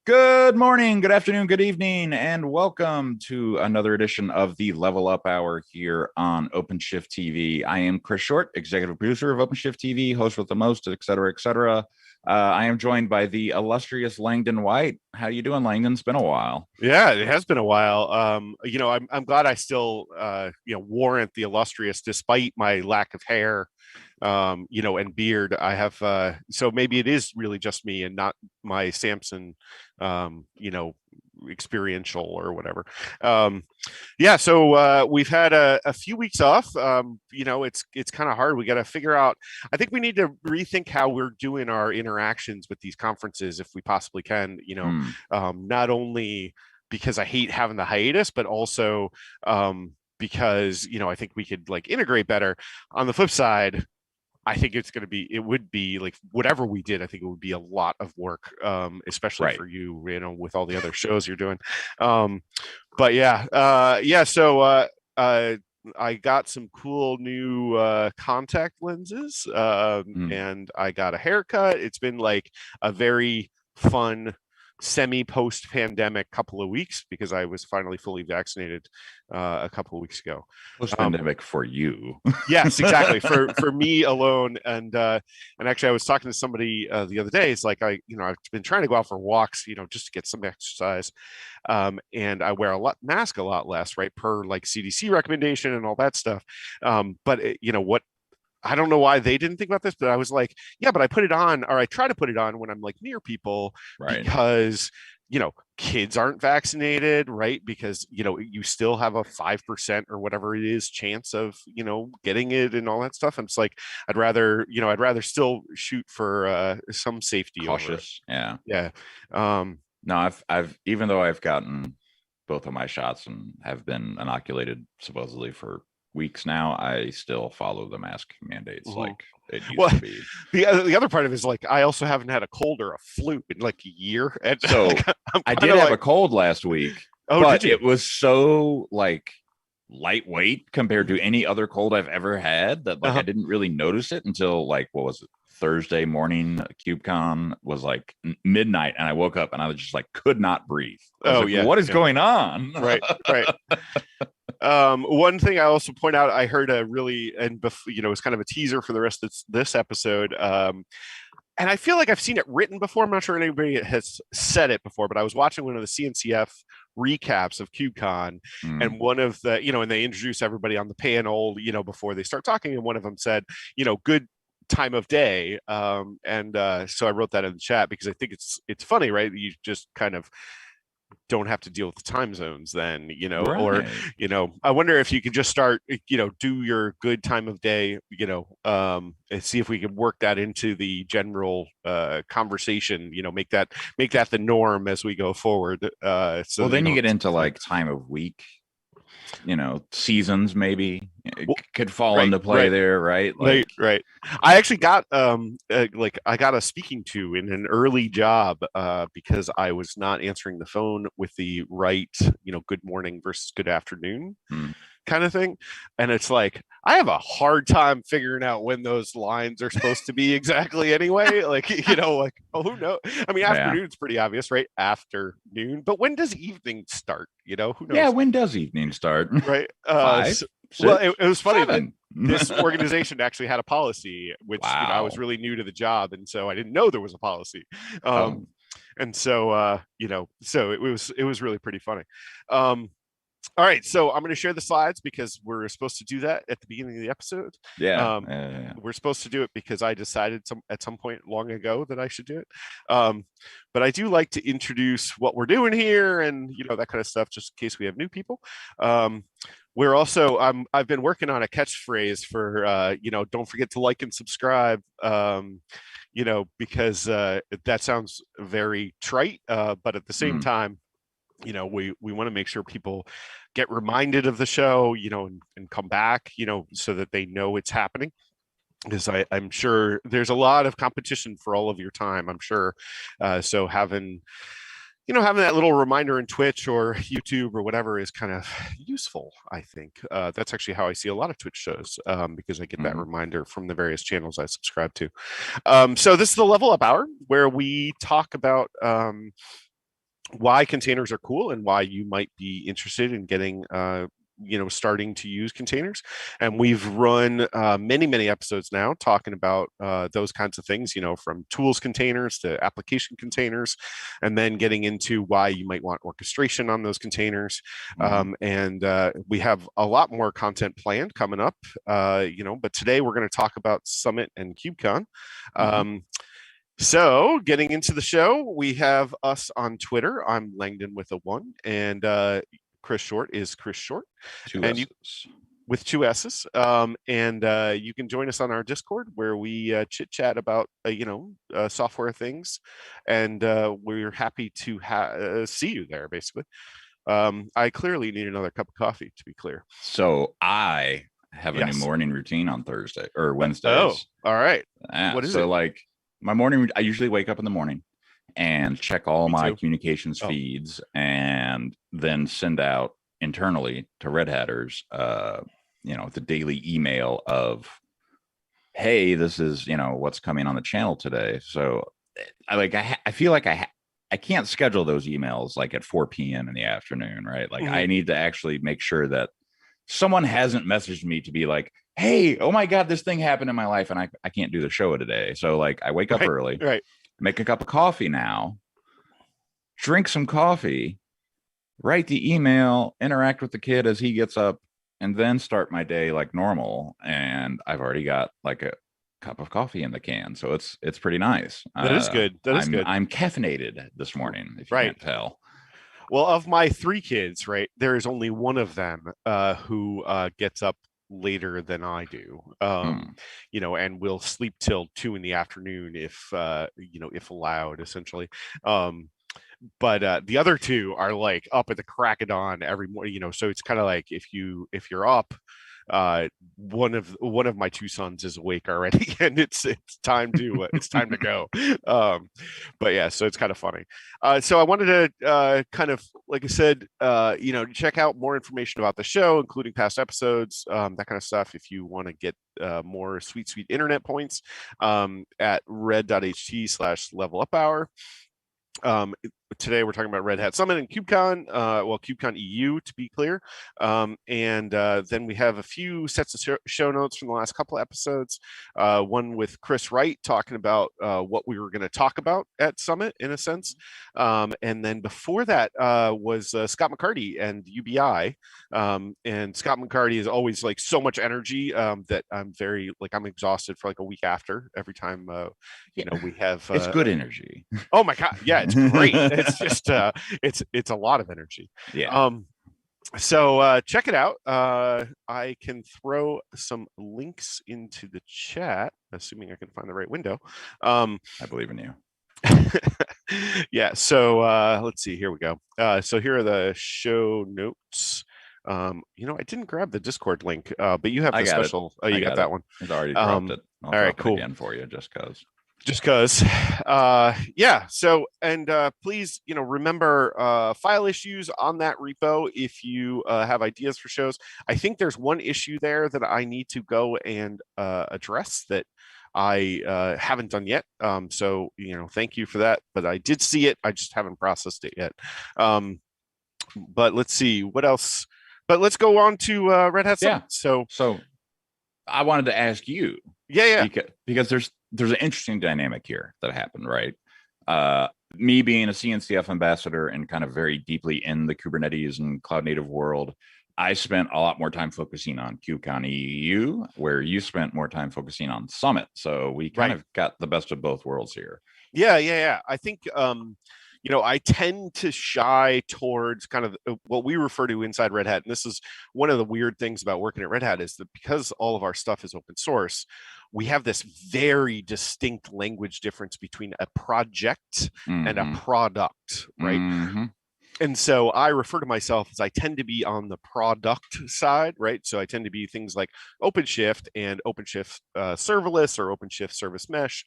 Good morning, good afternoon, good evening, and welcome to another edition of the Level Up Hour here on OpenShift TV. I am Chris Short, executive producer of OpenShift TV, host with the most, et cetera, et cetera. I am joined by the illustrious Langdon White. How you doing, Langdon? It's been a while. Yeah, it has been a while. I'm glad I still warrant the illustrious despite my lack of hair, and beard. I have so maybe it is really just me and not my Samson, experiential or whatever. Yeah, so we've had a few weeks off. It's kind of hard. We got to figure out. I think we need to rethink how we're doing our interactions with these conferences if we possibly can. Not only because I hate having the hiatus, but also because I think we could like integrate better. On the flip side, I think it would be like whatever we did, I think it would be a lot of work, especially Right. for you, with all the other shows you're doing. But yeah. So I got some cool new contact lenses, Mm. and I got a haircut. It's been like a very fun semi post pandemic couple of weeks because I was finally fully vaccinated a couple of weeks ago. Um, Post-pandemic for you. Yes, exactly. For me alone, and actually, I was talking to somebody the other day. It's like I've been trying to go out for walks, just to get some exercise, and I wear mask a lot less, right, per like CDC recommendation and all that stuff. But what I don't know why they didn't think about this, but I was like, yeah, but I put it on, or I try to put it on when I'm like near people Right. because, kids aren't vaccinated, right? Because, you still have a 5% or whatever it is chance of, getting it and all that stuff. And it's like, I'd rather still shoot for some safety over it. Cautious. Yeah. Yeah. Um, No, I've even though I've gotten both of my shots and have been inoculated supposedly for weeks now, I still follow the mask mandates mhm. like it used Well, to be. the other part of it is like I also haven't had a cold or a flu in like a year, and So like, I'm I kind did of have a like, cold last week, oh, did but you? it was so like lightweight compared to any other cold I've ever had that like I Uh-huh. didn't really notice it until like what was it? Thursday morning, KubeCon was like midnight, and I woke up and I was just like could not breathe. I was Oh like, yeah, "What is yeah, going on?" right, right. One thing I also point out, I heard a really, it's kind of a teaser for the rest of this episode. And I feel like I've seen it written before. I'm not sure anybody has said it before, but I was watching one of the CNCF recaps of KubeCon, Mm, and one of and they introduce everybody on the panel, before they start talking, and one of them said, good time of day, and so I wrote that in the chat because I think it's funny, right? You just kind of don't have to deal with the time zones then, or right. I wonder if you could just start, do your good time of day, and see if we can work that into the general conversation, make that the norm as we go forward, so Well, that you then you don't get into complain. like time of week, seasons maybe Well, could fall right, into play right. there, right? Right, Like, right. I actually got like I got a speaking to in an early job because I was not answering the phone with the right, good morning versus good afternoon hmm, kind of thing. And it's like I have a hard time figuring out when those lines are supposed to be exactly anyway. Like, like, oh, who knows? I mean, yeah. afternoon's pretty obvious, right? Afternoon. But when does evening start? Who Yeah, knows? when does evening start? Right. Five, Well, it six, was funny that seven. this organization actually had a policy, which I was Wow. really new to the job, and so I didn't know there was a policy. Oh, And so so it was really pretty funny. Um, all right, so I'm going to share the slides because we're supposed to do that at the beginning of the episode. yeah. Um, we're supposed to do it because I decided at some point long ago that I should do it. Um, but I do like to introduce what we're doing here and that kind of stuff, just in case we have new people. Um, we're also I've been working on a catchphrase for don't forget to like and subscribe. Because that sounds very trite, but at the same Mm. time, we want to make sure people get reminded of the show, and come back, so that they know it's happening. Because I'm sure there's a lot of competition for all of your time, I'm sure. So having that little reminder in Twitch or YouTube or whatever is kind of useful, I think. That's actually how I see a lot of Twitch shows, because I get that Mm. reminder from the various channels I subscribe to. So this is the Level Up Hour where we talk about why containers are cool and why you might be interested in getting starting to use containers. And we've run many episodes now talking about those kinds of things, from tools containers to application containers, and then getting into why you might want orchestration on those containers. And we have a lot more content planned coming up, but today we're going to talk about Summit and KubeCon. So getting into the show, we have us on Twitter. I'm Langdon with a 1, and Chris Short is Chris Short. With 2 S's. And you can join us on our Discord, where we chit chat about software things, and we're happy to see you there. Basically, I clearly need another cup of coffee, to be clear. So I have a new morning routine on Thursday or Wednesdays. Oh, all right. What is it? Like my morning, I usually wake up in the morning and check all my communications feeds, and then send out internally to Red Hatters, the daily email of, hey, this is, what's coming on the channel today. So I feel like I can't schedule those emails like at 4 p.m. in the afternoon, right? Like I need to actually make sure that someone hasn't messaged me to be like, hey, oh my God, this thing happened in my life and I can't do the show today. So like I wake up early, make a cup of coffee now, drink some coffee, write the email, interact with the kid as he gets up, and then start my day like normal. And I've already got like a cup of coffee in the can. So it's pretty nice. That is good. Good. I'm caffeinated this morning, if you can't tell. Well, of my 3 kids, there is only one of them who gets up later than I do, and will sleep till 2 in the afternoon if allowed, essentially. But the other 2 are like up at the crack of dawn every morning, so it's kind of like if you're up, one of my 2 sons is awake already, and it's time to go. But yeah, so it's kind of funny. So I wanted to kind of, like I said, check out more information about the show, including past episodes, that kind of stuff. If you want to get more sweet internet points, at red.ht/leveluphour. Today we're talking about Red Hat Summit and KubeCon, KubeCon EU, to be clear. And then we have a few sets of show notes from the last couple of episodes. One with Chris Wright talking about what we were going to talk about at Summit, in a sense. And then before that was Scott McCarty and UBI. And Scott McCarty is always like so much energy that I'm exhausted for like a week after every time we have it's good energy. Oh my God, yeah, it's great. It's just it's a lot of energy. So check it out. I can throw some links into the chat, assuming I can find the right window. I believe in you. Yeah, so let's see, here we go. So here are the show notes. I didn't grab the Discord link, but you have the special. Oh, you got that one. It's already dropped it. All right, cool. Again for you, just because. So, and please, remember file issues on that repo if you have ideas for shows. I think there's one issue there that I need to go and address that I haven't done yet. So, thank you for that. But I did see it. I just haven't processed it yet. But let's see what else. But let's go on to Red Hat Summit. So I wanted to ask you. Because there's an interesting dynamic here that happened, right? Me being a CNCF ambassador and kind of very deeply in the Kubernetes and cloud native world, I spent a lot more time focusing on KubeCon EU, where you spent more time focusing on Summit. So we kind of got the best of both worlds here. Yeah. I think I tend to shy towards kind of what we refer to inside Red Hat. And this is one of the weird things about working at Red Hat, is that because all of our stuff is open source, we have this very distinct language difference between a project and a product, right? And so I refer to myself as I tend to be on the product side, right? So I tend to be things like OpenShift and OpenShift serverless or OpenShift service mesh,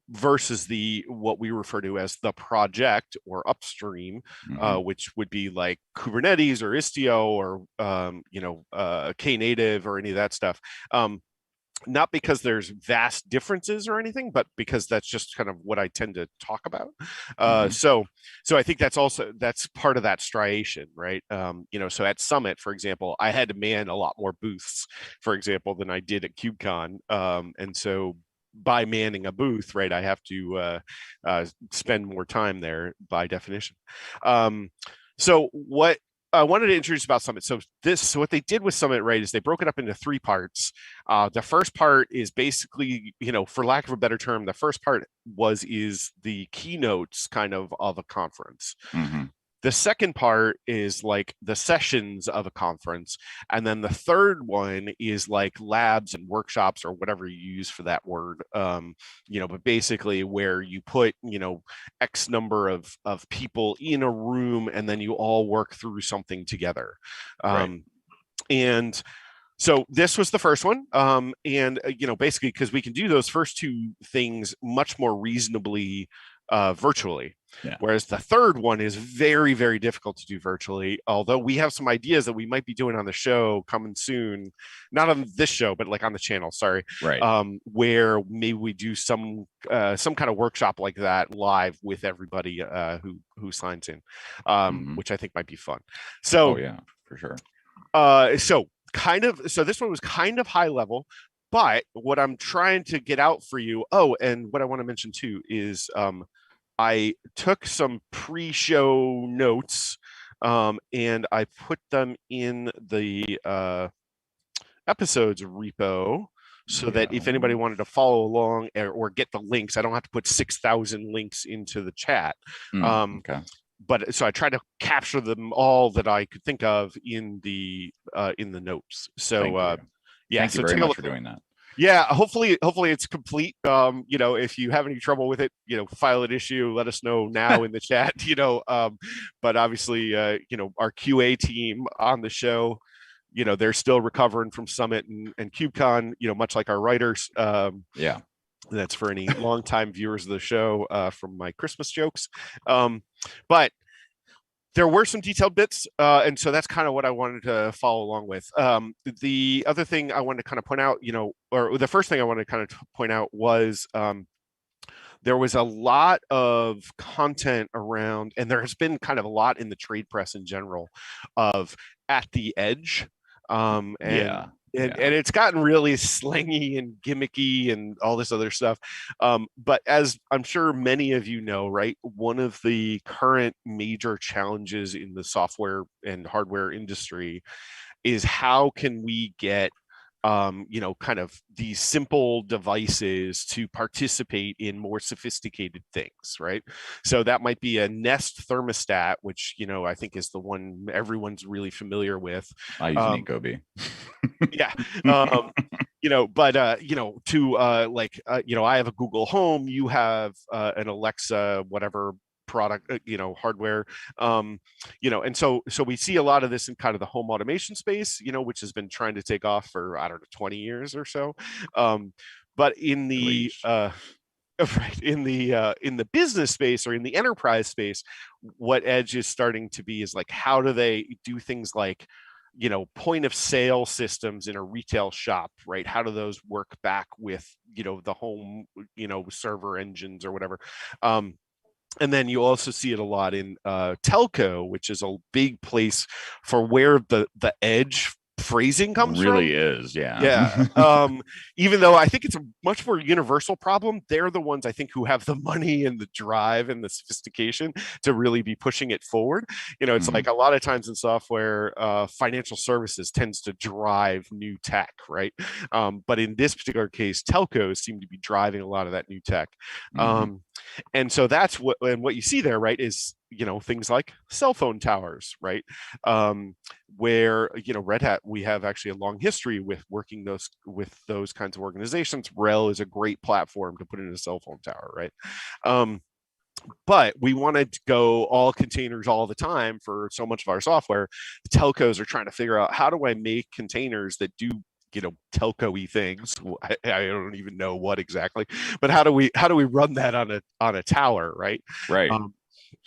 versus what we refer to as the project or upstream, which would be like Kubernetes or Istio or Knative or any of that stuff. Not because there's vast differences or anything, but because that's just kind of what I tend to talk about. So so I think that's part of that striation, right? So at Summit, for example, I had to man a lot more booths, for example, than I did at KubeCon. And so by manning a booth, right, I have to spend more time there by definition. So what I wanted to introduce about Summit. So what they did with Summit, right, is they broke it up into 3 parts. The first part is basically, for lack of a better term, the first part is the keynotes kind of a conference. Mm-hmm. The second part is like the sessions of a conference. And then the third one is like labs and workshops, or whatever you use for that word. But basically where you put, X number of people in a room, and then you all work through something together. Right. And so this was the first one. Basically because we can do those first 2 things much more reasonably virtually. Yeah. Whereas the third one is very, very difficult to do virtually, although we have some ideas that we might be doing on the show coming soon, not on this show, but like on the channel, sorry. Right. Where maybe we do some kind of workshop like that live with everybody who signs in, which I think might be fun. So, yeah, for sure. So this one was kind of high level, but what I'm trying to get out for you, and what I want to mention too is I took some pre-show notes and I put them in the episodes repo, so that if anybody wanted to follow along or get the links, I don't have to put 6,000 links into the chat. Okay. But so I tried to capture them all that I could think of in the notes. So thank you very much for doing that. Yeah, hopefully it's complete. If you have any trouble with it, file an issue, let us know now in the chat. But obviously, our QA team on the show, they're still recovering from Summit and KubeCon, much like our writers. Yeah. That's for any longtime viewers of the show from my Christmas jokes. But there were some detailed bits, and so that's kind of what I wanted to follow along with. The other thing I wanted to kind of point out, or the first thing I wanted to kind of point out was there was a lot of content around, and there has been kind of a lot in the trade press in general, of at the edge. And it's gotten really slangy and gimmicky and all this other stuff. But as I'm sure many of you know, right, one of the current major challenges in the software and hardware industry is how can we get kind of these simple devices to participate in more sophisticated things, right? So that might be a Nest thermostat, which, I think is the one everyone's really familiar with. I use an Ecobee. Yeah. I have a Google Home, you have an Alexa, whatever product, hardware, and so we see a lot of this in kind of the home automation space, which has been trying to take off for, I don't know, 20 years or so. But in the in the business space, or in the enterprise space, what Edge is starting to be is like, how do they do things like, point of sale systems in a retail shop, right? How do those work back with, the home, server engines or whatever? And then you also see it a lot in telco, which is a big place for where the edge phrasing comes really from. Is, yeah. Yeah. Even though I think it's a much more universal problem, they're the ones I think who have the money and the drive and the sophistication to really be pushing it forward. It's like a lot of times in software, financial services tends to drive new tech, right? But in this particular case, telcos seem to be driving a lot of that new tech. And so that's what you see there, right, is, things like cell phone towers, right? Where, Red Hat, we have actually a long history with working with those kinds of organizations. RHEL is a great platform to put in a cell phone tower, right? But we wanted to go all containers all the time for so much of our software. The telcos are trying to figure out, how do I make containers that do telco-y things? I don't even know what exactly, but how do we run that on a tower, right? Right.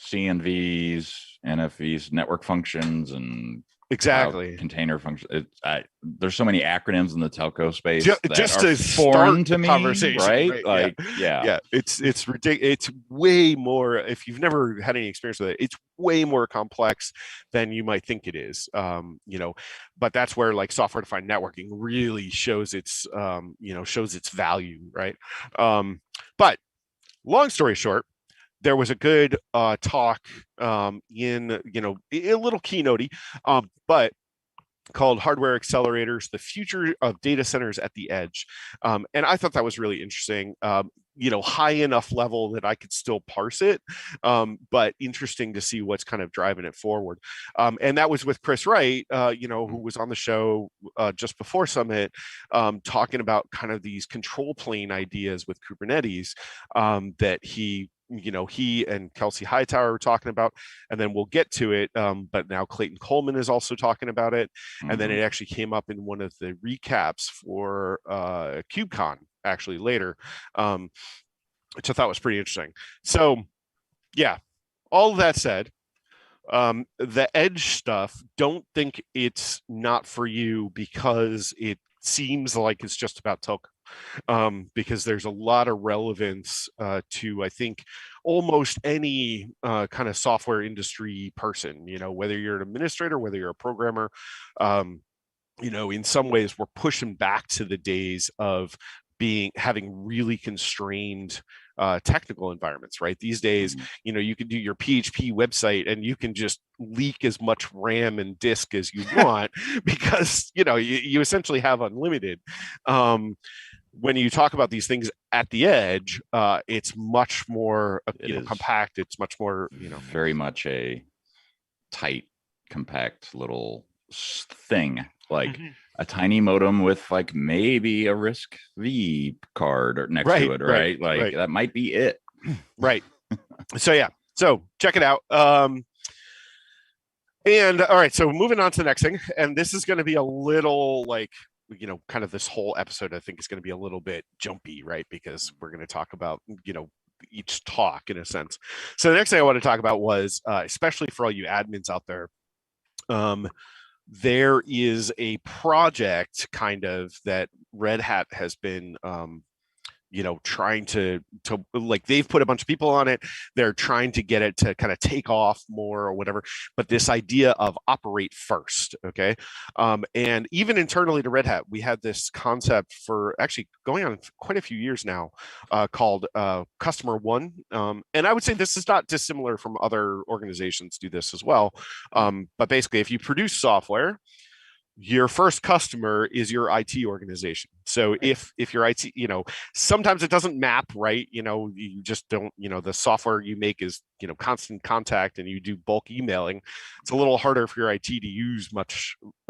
CNVs, NFVs, network functions, and Exactly. Container function. There's so many acronyms in the telco space Just that are to foreign start to the me, conversation, right? Yeah. Like, yeah. Yeah, it's ridiculous. It's way more, if you've never had any experience with it, it's way more complex than you might think it is. But that's where like software defined networking really shows its shows its value, right? But long story short, there was a good talk in a little keynote, but called Hardware Accelerators: The Future of Data Centers at the Edge. And I thought that was really interesting. High enough level that I could still parse it, but interesting to see what's kind of driving it forward. And that was with Chris Wright, who was on the show just before Summit, talking about kind of these control plane ideas with Kubernetes that he and Kelsey Hightower were talking about, and then we'll get to it. But now Clayton Coleman is also talking about it. And then it actually came up in one of the recaps for KubeCon actually later, which I thought was pretty interesting. So yeah, all of that said, the edge stuff, don't think it's not for you because it seems like it's just about telco. Because there's a lot of relevance to, I think, almost any kind of software industry person, whether you're an administrator, whether you're a programmer. In some ways, we're pushing back to the days of having really constrained technical environments, right? These days, you can do your PHP website and you can just leak as much RAM and disk as you want because you essentially have unlimited. When you talk about these things at the edge, it's much more compact. It's much more very much a tight, compact little thing, like a tiny modem with like maybe a RISC V card or next to it, right? That might be it. Right. So check it out. And all right, so moving on to the next thing, and this is going to be a little like kind of this whole episode, I think, is going to be a little bit jumpy, right? Because we're going to talk about, each talk in a sense. So the next thing I want to talk about was, especially for all you admins out there, there is a project kind of that Red Hat has been trying to like, they've put a bunch of people on it. They're trying to get it to kind of take off more or whatever. But this idea of operate first, okay? And even internally to Red Hat, we had this concept for actually going on quite a few years now, called Customer One. And I would say this is not dissimilar from other organizations do this as well. But basically, if you produce software, your first customer is your IT organization. So if your IT, sometimes it doesn't map right, you just don't, the software you make is, constant contact and you do bulk emailing. It's a little harder for your IT to use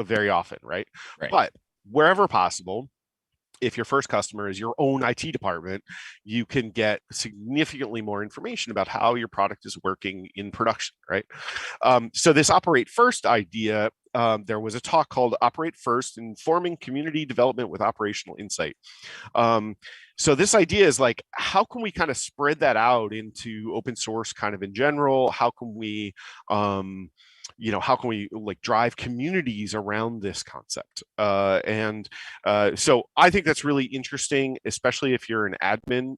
very often, right? But wherever possible, if your first customer is your own IT department, you can get significantly more information about how your product is working in production, right? So this operate first idea, there was a talk called Operate First: Informing Community Development with Operational Insight. So this idea is like, how can we kind of spread that out into open source kind of in general? How can we like drive communities around this concept? So I think that's really interesting, especially if you're an admin,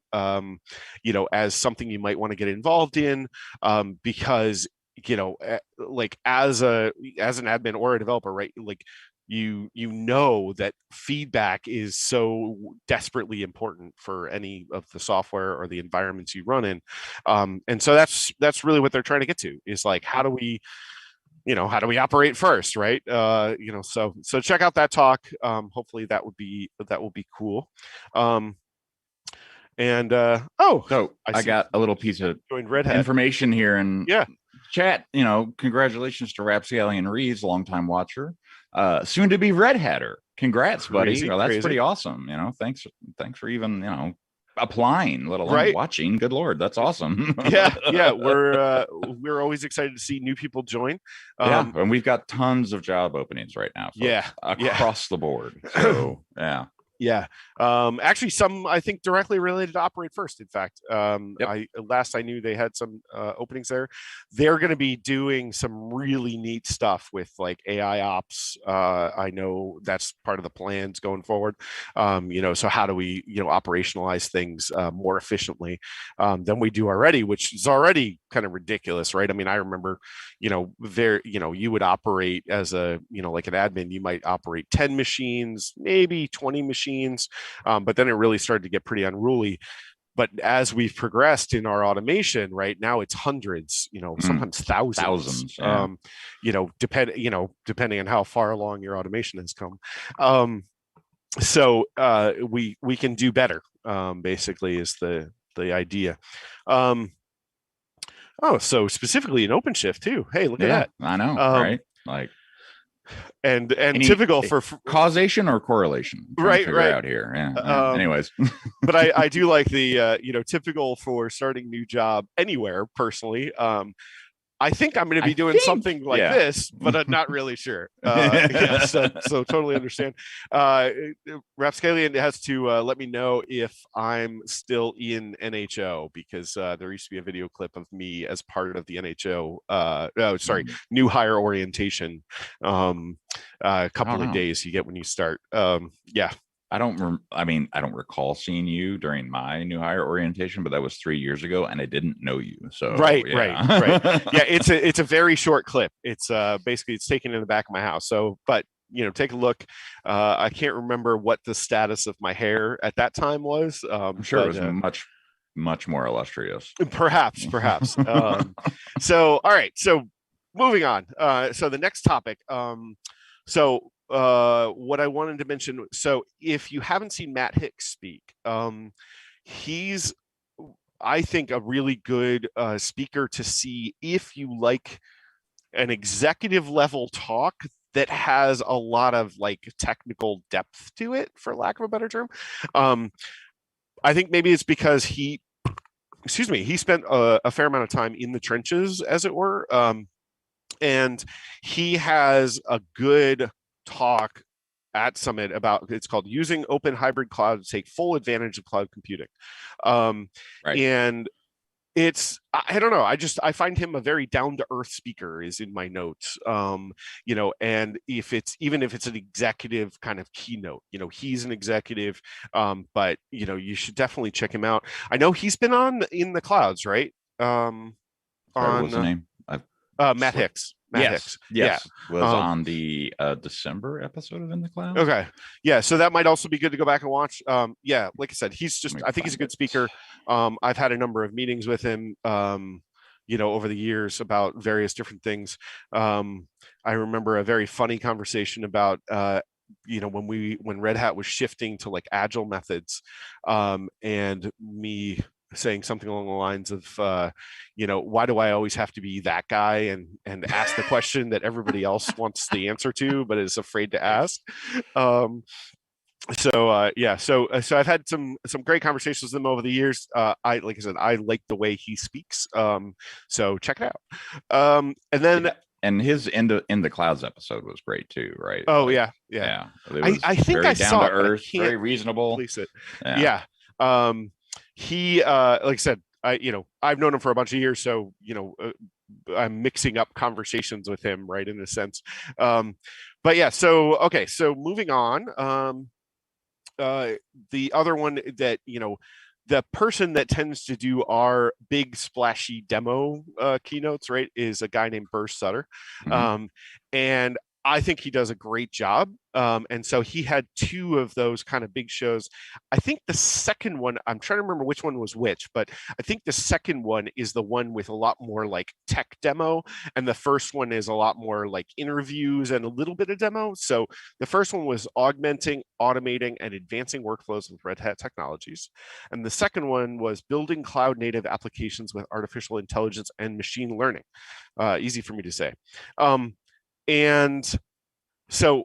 as something you might want to get involved in, because like as an admin or a developer, right? Like that feedback is so desperately important for any of the software or the environments you run in. And so that's really what they're trying to get to, is like, how do we operate first, right? So check out that talk. Hopefully that will be cool. I got a little piece of information here in chat. Congratulations to Rapscallion Reeves, longtime watcher, soon to be Red Hatter. Congrats, buddy. Well, that's pretty awesome. Thanks for even applying, let alone watching. Good Lord, that's awesome. yeah we're always excited to see new people join. And we've got tons of job openings right now, folks, across the board. So Yeah. Actually, some I think directly related to Operate First. In fact, Yep. I knew they had some openings there. They're going to be doing some really neat stuff with like AI ops. I know that's part of the plans going forward. So how do we operationalize things more efficiently than we do already, which is already kind of ridiculous, right? I mean, I remember, you would operate as like an admin, you might operate 10 machines, maybe 20 machines, but then it really started to get pretty unruly. But as we've progressed in our automation, right now it's hundreds, sometimes thousands, Yeah. depending on how far along your automation has come. So we can do better, basically is the idea. So specifically in OpenShift too. Hey, look at that. I know, right? Like, and typical for causation or correlation. I'm trying to figure out here. Yeah. Anyways, but I do like the typical for starting a new job anywhere. Personally, I think I'm going to be doing something like this, but I'm not really sure. So totally understand. Rapscallion has to let me know if I'm still in NHO, because there used to be a video clip of me as part of the NHO. New hire orientation. A couple of days you get when you start. I don't recall seeing you during my new hire orientation, but that was 3 years ago, and I didn't know you. So right. Yeah, it's a very short clip. It's basically it's taken in the back of my house. So, but take a look. I can't remember what the status of my hair at that time was. I'm sure it was much more illustrious. Perhaps. So, all right. So, moving on. So the next topic. What I wanted to mention, so if you haven't seen Matt Hicks speak, he's, I think, a really good speaker to see if you like an executive level talk that has a lot of like technical depth to it, for lack of a better term. I think maybe it's because he spent a fair amount of time in the trenches, as it were, and he has a good talk at Summit about, it's called Using Open Hybrid Cloud to Take Full Advantage of Cloud Computing. And it's, I don't know, I find him a very down-to-earth speaker, is in my notes. And even if it's an executive kind of keynote, he's an executive, but you should definitely check him out. I know he's been on In the Clouds, right? What's the name? Matt Hicks. Yes. Was on the December episode of In the Cloud. Okay. Yeah. So that might also be good to go back and watch. Like I said, I think he's a good speaker. I've had a number of meetings with him, over the years about various different things. I remember a very funny conversation about, when Red Hat was shifting to like agile methods, and me saying something along the lines of, why do I always have to be that guy and ask the question that everybody else wants the answer to, but is afraid to ask. So I've had some great conversations with him over the years. I like the way he speaks. So check it out. And then. And his in the Clouds episode was great too, right? Oh, yeah. I think I saw it. Earth, very reasonable. Release it. Yeah. He, like I said, I've known him for a bunch of years, so I'm mixing up conversations with him, right, in a sense. But yeah, so moving on. The other one that the person that tends to do our big splashy demo keynotes, right, is a guy named Burr Sutter. And I think he does a great job. And so he had 2 of those kind of big shows. I think the second one, I'm trying to remember which one was which, but I think the second one is the one with a lot more like tech demo. And the first one is a lot more like interviews and a little bit of demo. So the first one was augmenting, automating, and advancing workflows with Red Hat technologies. And the second one was building cloud native applications with artificial intelligence and machine learning. Easy for me to say. And so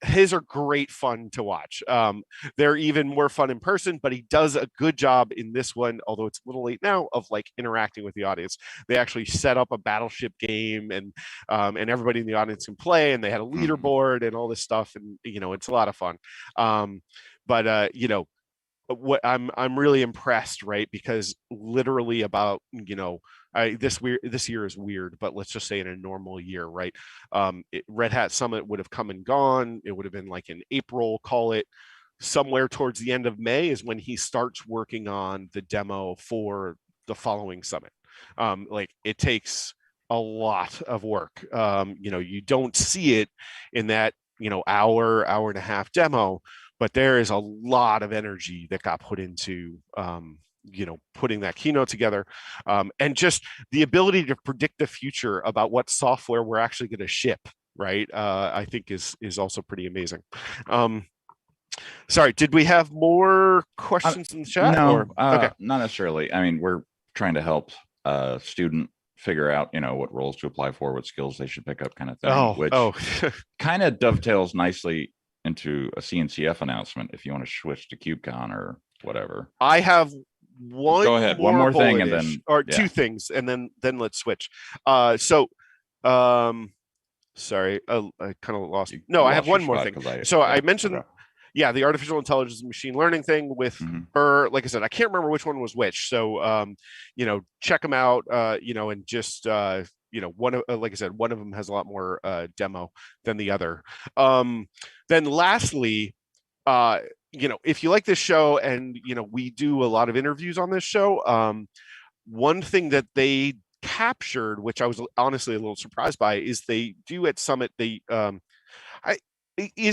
his are great fun to watch. They're even more fun in person, but he does a good job in this one, although it's a little late now, of like interacting with the audience. They actually set up a battleship game, and everybody in the audience can play, and they had a leaderboard and all this stuff, and it's a lot of fun. But what I'm really impressed, right? Because literally about this year is weird, but let's just say in a normal year, right? Red Hat Summit would have come and gone. It would have been like in April, call it somewhere towards the end of May is when he starts working on the demo for the following summit. Like it takes a lot of work. You don't see it in that hour and a half demo, but there is a lot of energy that got put into putting that keynote together, and just the ability to predict the future about what software we're actually going to ship, right? I think is also pretty amazing. Sorry, did we have more questions in the chat? No, okay. Not necessarily. I mean, we're trying to help a student figure out what roles to apply for, what skills they should pick up, kind of thing, which kind of dovetails nicely into a CNCF announcement if you want to switch to KubeCon or whatever. I have one more thing, and then two things, and then let's switch. Sorry, I kind of lost. I have one more thing. I mentioned the artificial intelligence and machine learning thing with her. Like I said, I can't remember which one was which. So check them out. And just one of like I said, one of them has a lot more demo than the other. Then lastly, if you like this show, and we do a lot of interviews on this show, one thing that they captured, which I was honestly a little surprised by, is they do at Summit. Is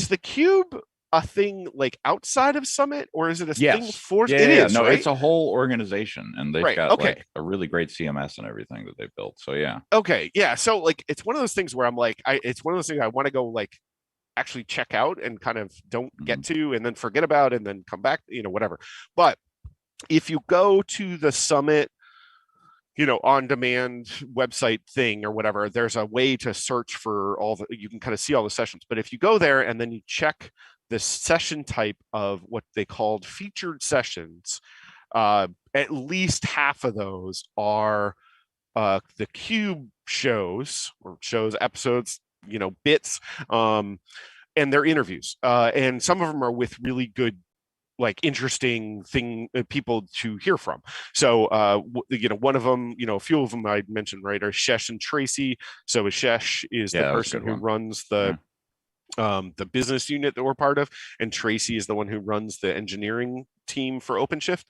the Cube a thing like outside of Summit, or is it a thing for? It is. No, right? It's a whole organization, and they've got like a really great CMS and everything that they've built. So yeah. Okay. Yeah. So like, it's one of those things where I'm like, it's one of those things I want to go like actually check out and kind of don't get to, and then forget about, and then come back, whatever. But if you go to the Summit on demand website thing or whatever, there's a way to search for you can kind of see all the sessions. But if you go there and then you check the session type of what they called featured sessions, at least half of those are the Cube shows, episodes, bits, and their interviews, and some of them are with really good, like interesting people to hear from. So one of them, a few of them I mentioned, right, are Shesh and Tracy. So Shesh is the person who runs the business unit that we're part of, and Tracy is the one who runs the engineering team for OpenShift.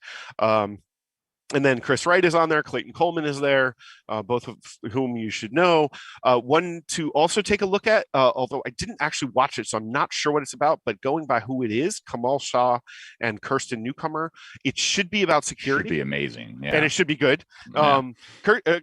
And then Chris Wright is on there. Clayton Coleman is there, both of whom you should know. One to also take a look at, although I didn't actually watch it, so I'm not sure what it's about, but going by who it is, Kamal Shah and Kirsten Newcomer, it should be about security. It should be amazing. Yeah. And it should be good.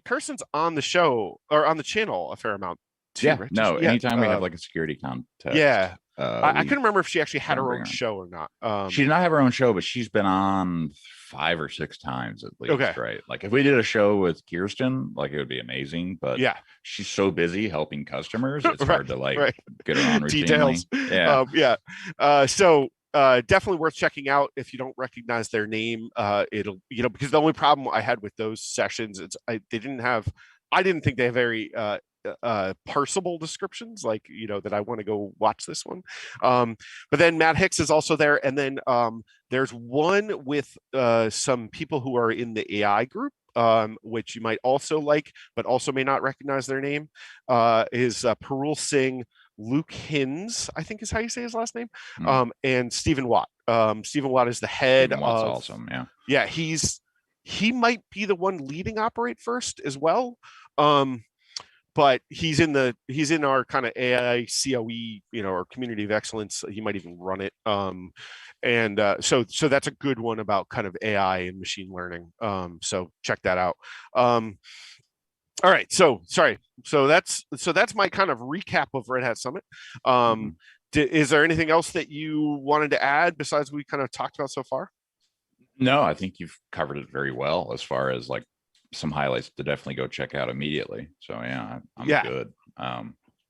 Kirsten's on the show, or on the channel, a fair amount too, right? Anytime we have like a security contest. Yeah. I couldn't remember if she actually had her own show or not. She did not have her own show, but she's been on 5 or 6 times at least, right? Like if we did a show with Kirsten, like it would be amazing, but she's so busy helping customers, it's hard to get her on routinely. Details. So definitely worth checking out if you don't recognize their name. It'll, because the only problem I had with those sessions is I didn't think they have very parsable descriptions, like that I want to go watch this one. But then Matt Hicks is also there, and then there's one with some people who are in the AI group, which you might also like, but also may not recognize their name. Is Parul Singh, Luke Hins, I think is how you say his last name, and Stephen Watt. Stephen Watt is the head of. Awesome, yeah. He might be the one leading Operate First as well. But he's in our kind of AI COE, or Community of Excellence. He might even run it. So that's a good one about kind of AI and machine learning. So check that out. All right. So sorry. So that's my kind of recap of Red Hat Summit. Is there anything else that you wanted to add besides we kind of talked about so far? No, I think you've covered it very well as far as like some highlights to definitely go check out immediately. So yeah, I'm good.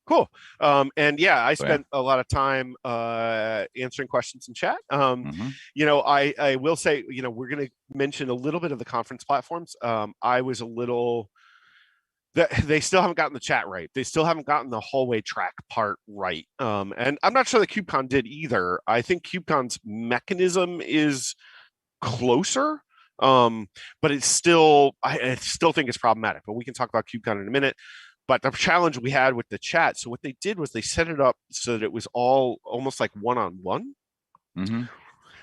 Cool. And yeah, I So yeah. spent a lot of time answering questions in chat. Mhm. I will say, we're going to mention a little bit of the conference platforms. I was a little they still haven't gotten the chat right. They still haven't gotten the hallway track part right. And I'm not sure that KubeCon did either. I think KubeCon's mechanism is closer, but I still think it's problematic. But we can talk about KubeCon in a minute. But the challenge we had with the chat, so what they did was they set it up so that it was all almost like one-on-one. Mhm.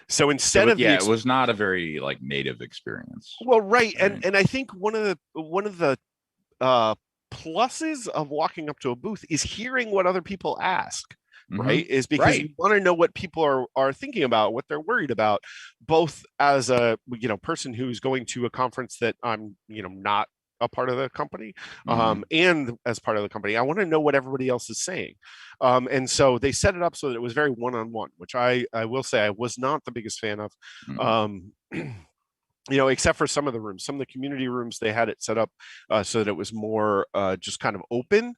So instead of It was not a very like native experience. well, right, Right. and I think one of the uh, pluses of walking up to a booth is hearing what other people ask. Mhm. Right, is because you Right. want to know what people are thinking about, what they're worried about, both as a person who's going to a conference that I'm not a part of the company, Mhm. and as part of the company, I want to know what everybody else is saying, and so they set it up so that it was very one-on-one, which I will say I was not the biggest fan of. Mhm. Um, except for some of the rooms, some of the community rooms, they had it set up so that it was more just kind of open.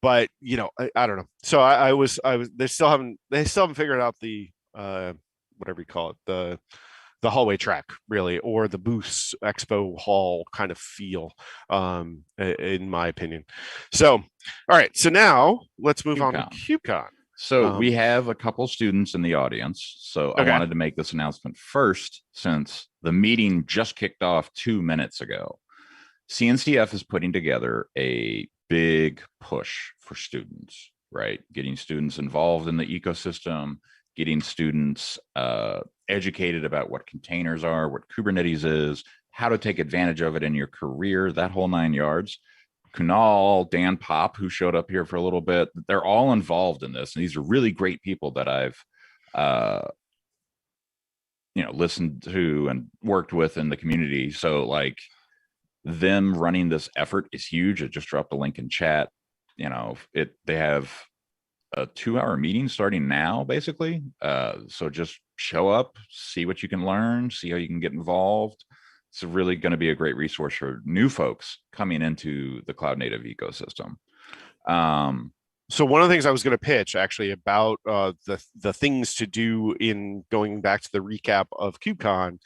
But I don't know. So I was they still haven't figured out the whatever you call it, the hallway track really, or the booths expo hall kind of feel, in my opinion. So all right, so now let's move on to KubeCon. KubeCon. So we have a couple students in the audience. So I Okay. wanted to make this announcement first since the meeting just kicked off 2 minutes ago. CNCF is putting together a big push for students, right? Getting students involved in the ecosystem, getting students educated about what containers are, what Kubernetes is, how to take advantage of it in your career, that whole 9 yards. Kunal, Dan Pop, who showed up here for a little bit, they're all involved in this. And these are really great people that I've uh, listened to and worked with in the community. So like them running this effort is huge. I just dropped a link in chat. They have a 2-hour meeting starting now, basically. So just show up, see what you can learn, see how you can get involved. It's really going to be a great resource for new folks coming into the cloud native ecosystem. So one of the things I was going to pitch actually about the things to do in going back to the recap of KubeCon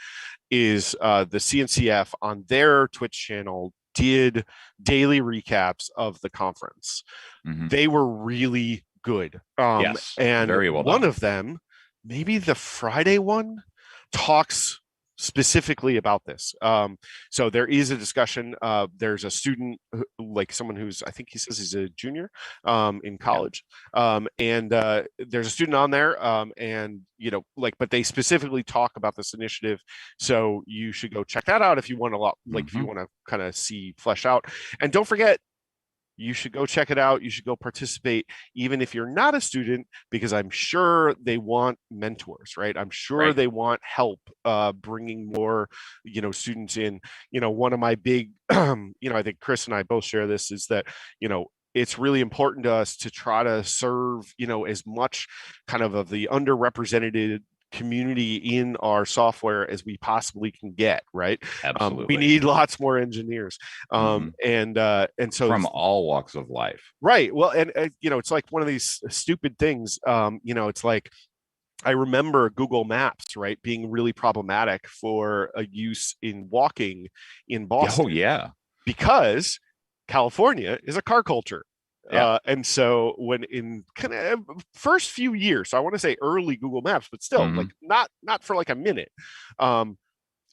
is the CNCF on their Twitch channel did daily recaps of the conference. Mm-hmm. They were really good. Yes, and very well one done. of them, maybe the Friday one, talks specifically about this. So there is a discussion. There's a student, like someone who's, I think he says he's a junior in college, and there's a student on there, and but they specifically talk about this initiative. So you should go check that out if you want a lot, like if you want to kind of see flesh out. And don't forget, you should go check it out. You should go participate, even if you're not a student, because I'm sure they want mentors, right? I'm sure Right. they want help bringing more, students in. One of my big, I think Chris and I both share this, is that, it's really important to us to try to serve, as much kind of the underrepresented community in our software as we possibly can get, right? Absolutely. We need lots more engineers, and so from all walks of life. Right. Well, and it's like one of these stupid things. It's like, I remember Google Maps, right, being really problematic for a use in walking in Boston. Oh yeah, because California is a car culture. Yeah. And so when in kind of first few years, so I want to say early Google Maps, but still like not for like a minute,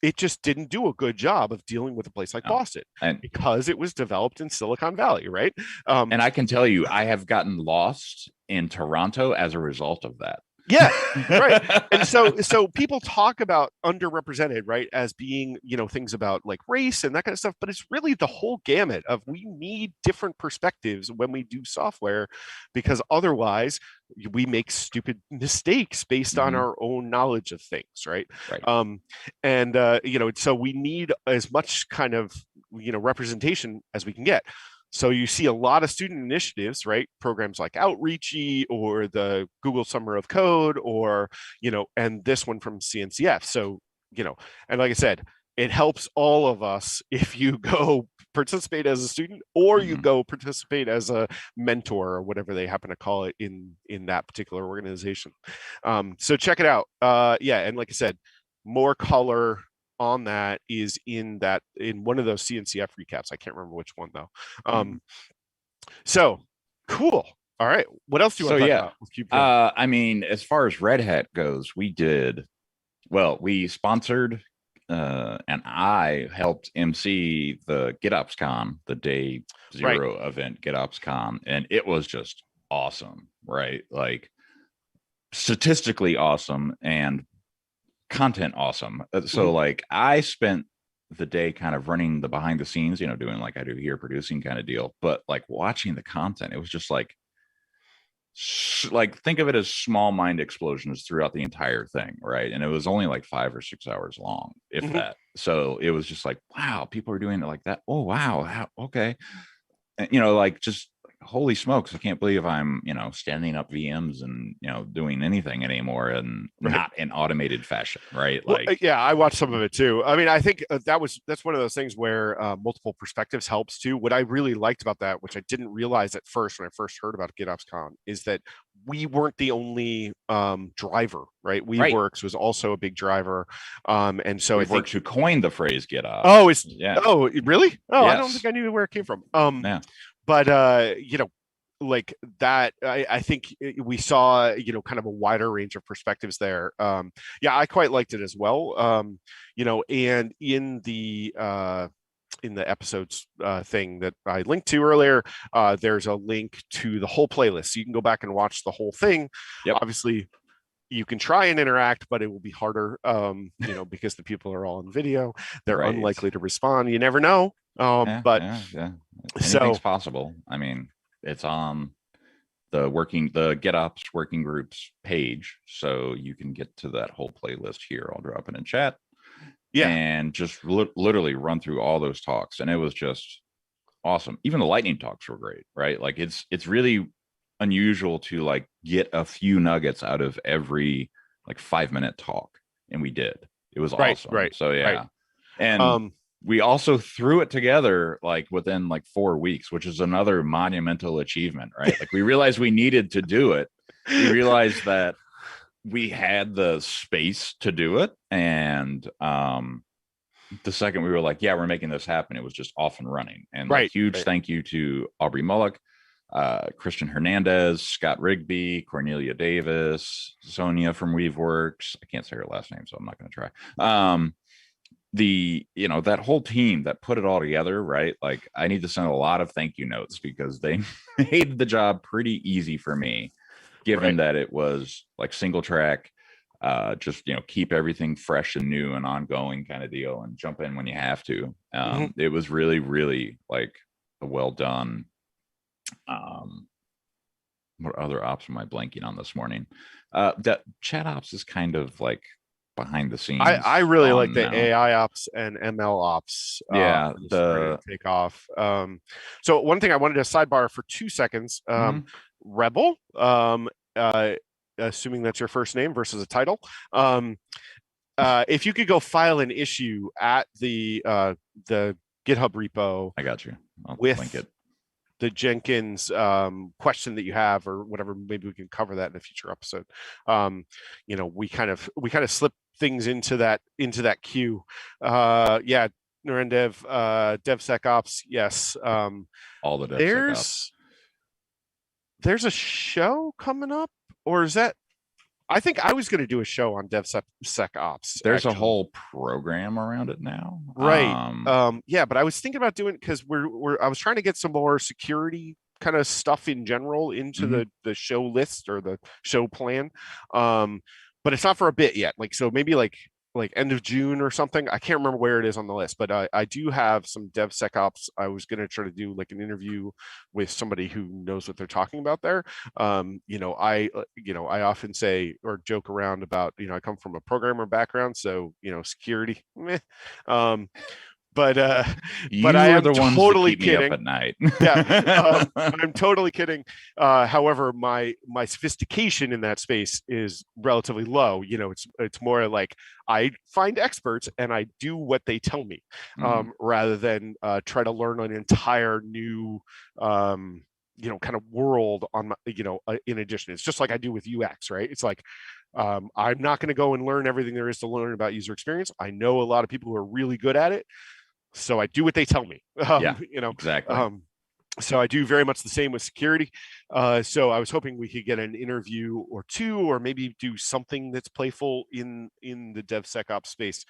it just didn't do a good job of dealing with a place like Boston, because it was developed in Silicon Valley, right? And I can tell you, I have gotten lost in Toronto as a result of that. Yeah, right. And so people talk about underrepresented, right, as being, things about like race and that kind of stuff, but it's really the whole gamut of, we need different perspectives when we do software, because otherwise we make stupid mistakes based on our own knowledge of things, right? And so we need as much kind of representation as we can get. So you see a lot of student initiatives, right? Programs like Outreachy or the Google Summer of Code, or, and this one from CNCF. So, and like I said, it helps all of us if you go participate as a student or you go participate as a mentor or whatever they happen to call it in that particular organization. So check it out. Yeah, and like I said, more color on that is in one of those CNCF recaps. I can't remember which one though. So cool. All right, what else do you want to talk about? Let's keep going. I mean, as far as Red Hat goes, we sponsored and I helped MC the GitOps Con, the day 0 event GitOps Con, and it was just awesome, right? Like statistically awesome and content awesome. So like I spent the day kind of running the behind the scenes, doing like I do here, producing kind of deal, but like watching the content, it was just like think of it as small mind explosions throughout the entire thing, right? And it was only like 5 or 6 hours long, if that. So it was just like, wow, people are doing it like that. Oh wow, okay. And, like just holy smokes, I can't believe I'm standing up VMs and doing anything anymore, and not in automated fashion, right? Like, well, yeah, I watched some of it too. I mean, I think that's one of those things where multiple perspectives helps too. What I really liked about that, which I didn't realize at first when I first heard about GitOps Con, is that we weren't the only driver, right? Weaveworks was also a big driver, and so Weaveworks who coined the phrase GitOps. Oh, really? Oh, yes. I don't think I knew where it came from. But like that, I think we saw kind of a wider range of perspectives there. Yeah, I quite liked it as well. And in the episodes thing that I linked to earlier, there's a link to the whole playlist, so you can go back and watch the whole thing. Obviously you can try and interact, but it will be harder, because the people are all on video. They're unlikely to respond. You never know. But anything's possible. I mean, it's on the GitOps working groups page, so you can get to that whole playlist here. I'll drop it in chat. And just literally run through all those talks, and it was just awesome. Even the lightning talks were great, right? Like it's really unusual to like get a few nuggets out of every like 5-minute talk, and we did. It was awesome. So and we also threw it together like within like 4 weeks, which is another monumental achievement, right? Like we realized we needed to do it. We realized that we had the space to do it, and the second we were like, yeah, we're making this happen, it was just off and running. And like, huge thank you to Aubrey Mullock, Christian Hernandez, Scott Rigby, Cornelia Davis, Sonia from Weaveworks. I can't say her last name, so I'm not going to try. That whole team that put it all together, right? Like I need to send a lot of thank you notes because they made the job pretty easy for me, given that it was like single track, just keep everything fresh and new and ongoing kind of deal, and jump in when you have to. It was really, really like a well done. What other ops am I blanking on this morning? That chat ops is kind of like behind the scenes. I really like the AI ops and ML ops. The take off. So one thing I wanted to sidebar for 2 seconds. Rebel, assuming that's your first name versus a title. If you could go file an issue at the GitHub repo, I got you. I'll link it. The Jenkins question that you have or whatever, maybe we can cover that in a future episode. We kind of slip things into that queue. Narendev, DevSecOps, yes. All the DevSecOps. There's a show coming up, or is that? I think I was going to do a show on DevSecOps. There's a whole program around it now, right? Yeah, but I was thinking about doing it because I was trying to get some more security kind of stuff in general into the show list or the show plan, but it's not for a bit yet. Like so, maybe like end of June or something. I can't remember where it is on the list, but I do have some DevSecOps. I was going to try to do like an interview with somebody who knows what they're talking about there. I often say or joke around about, I come from a programmer background, so, security, meh. but You but I are am the ones that totally keep me up kidding. at night. Yeah, I'm totally kidding. However, my sophistication in that space is relatively low. It's more like I find experts and I do what they tell me, rather than try to learn an entire new kind of world on my, in addition. It's just like I do with UX, right? It's like I'm not going to go and learn everything there is to learn about user experience. I know a lot of people who are really good at it, so I do what they tell me. Yeah, exactly. So I do very much the same with security. So I was hoping we could get an interview or two, or maybe do something that's playful in the DevSecOps space.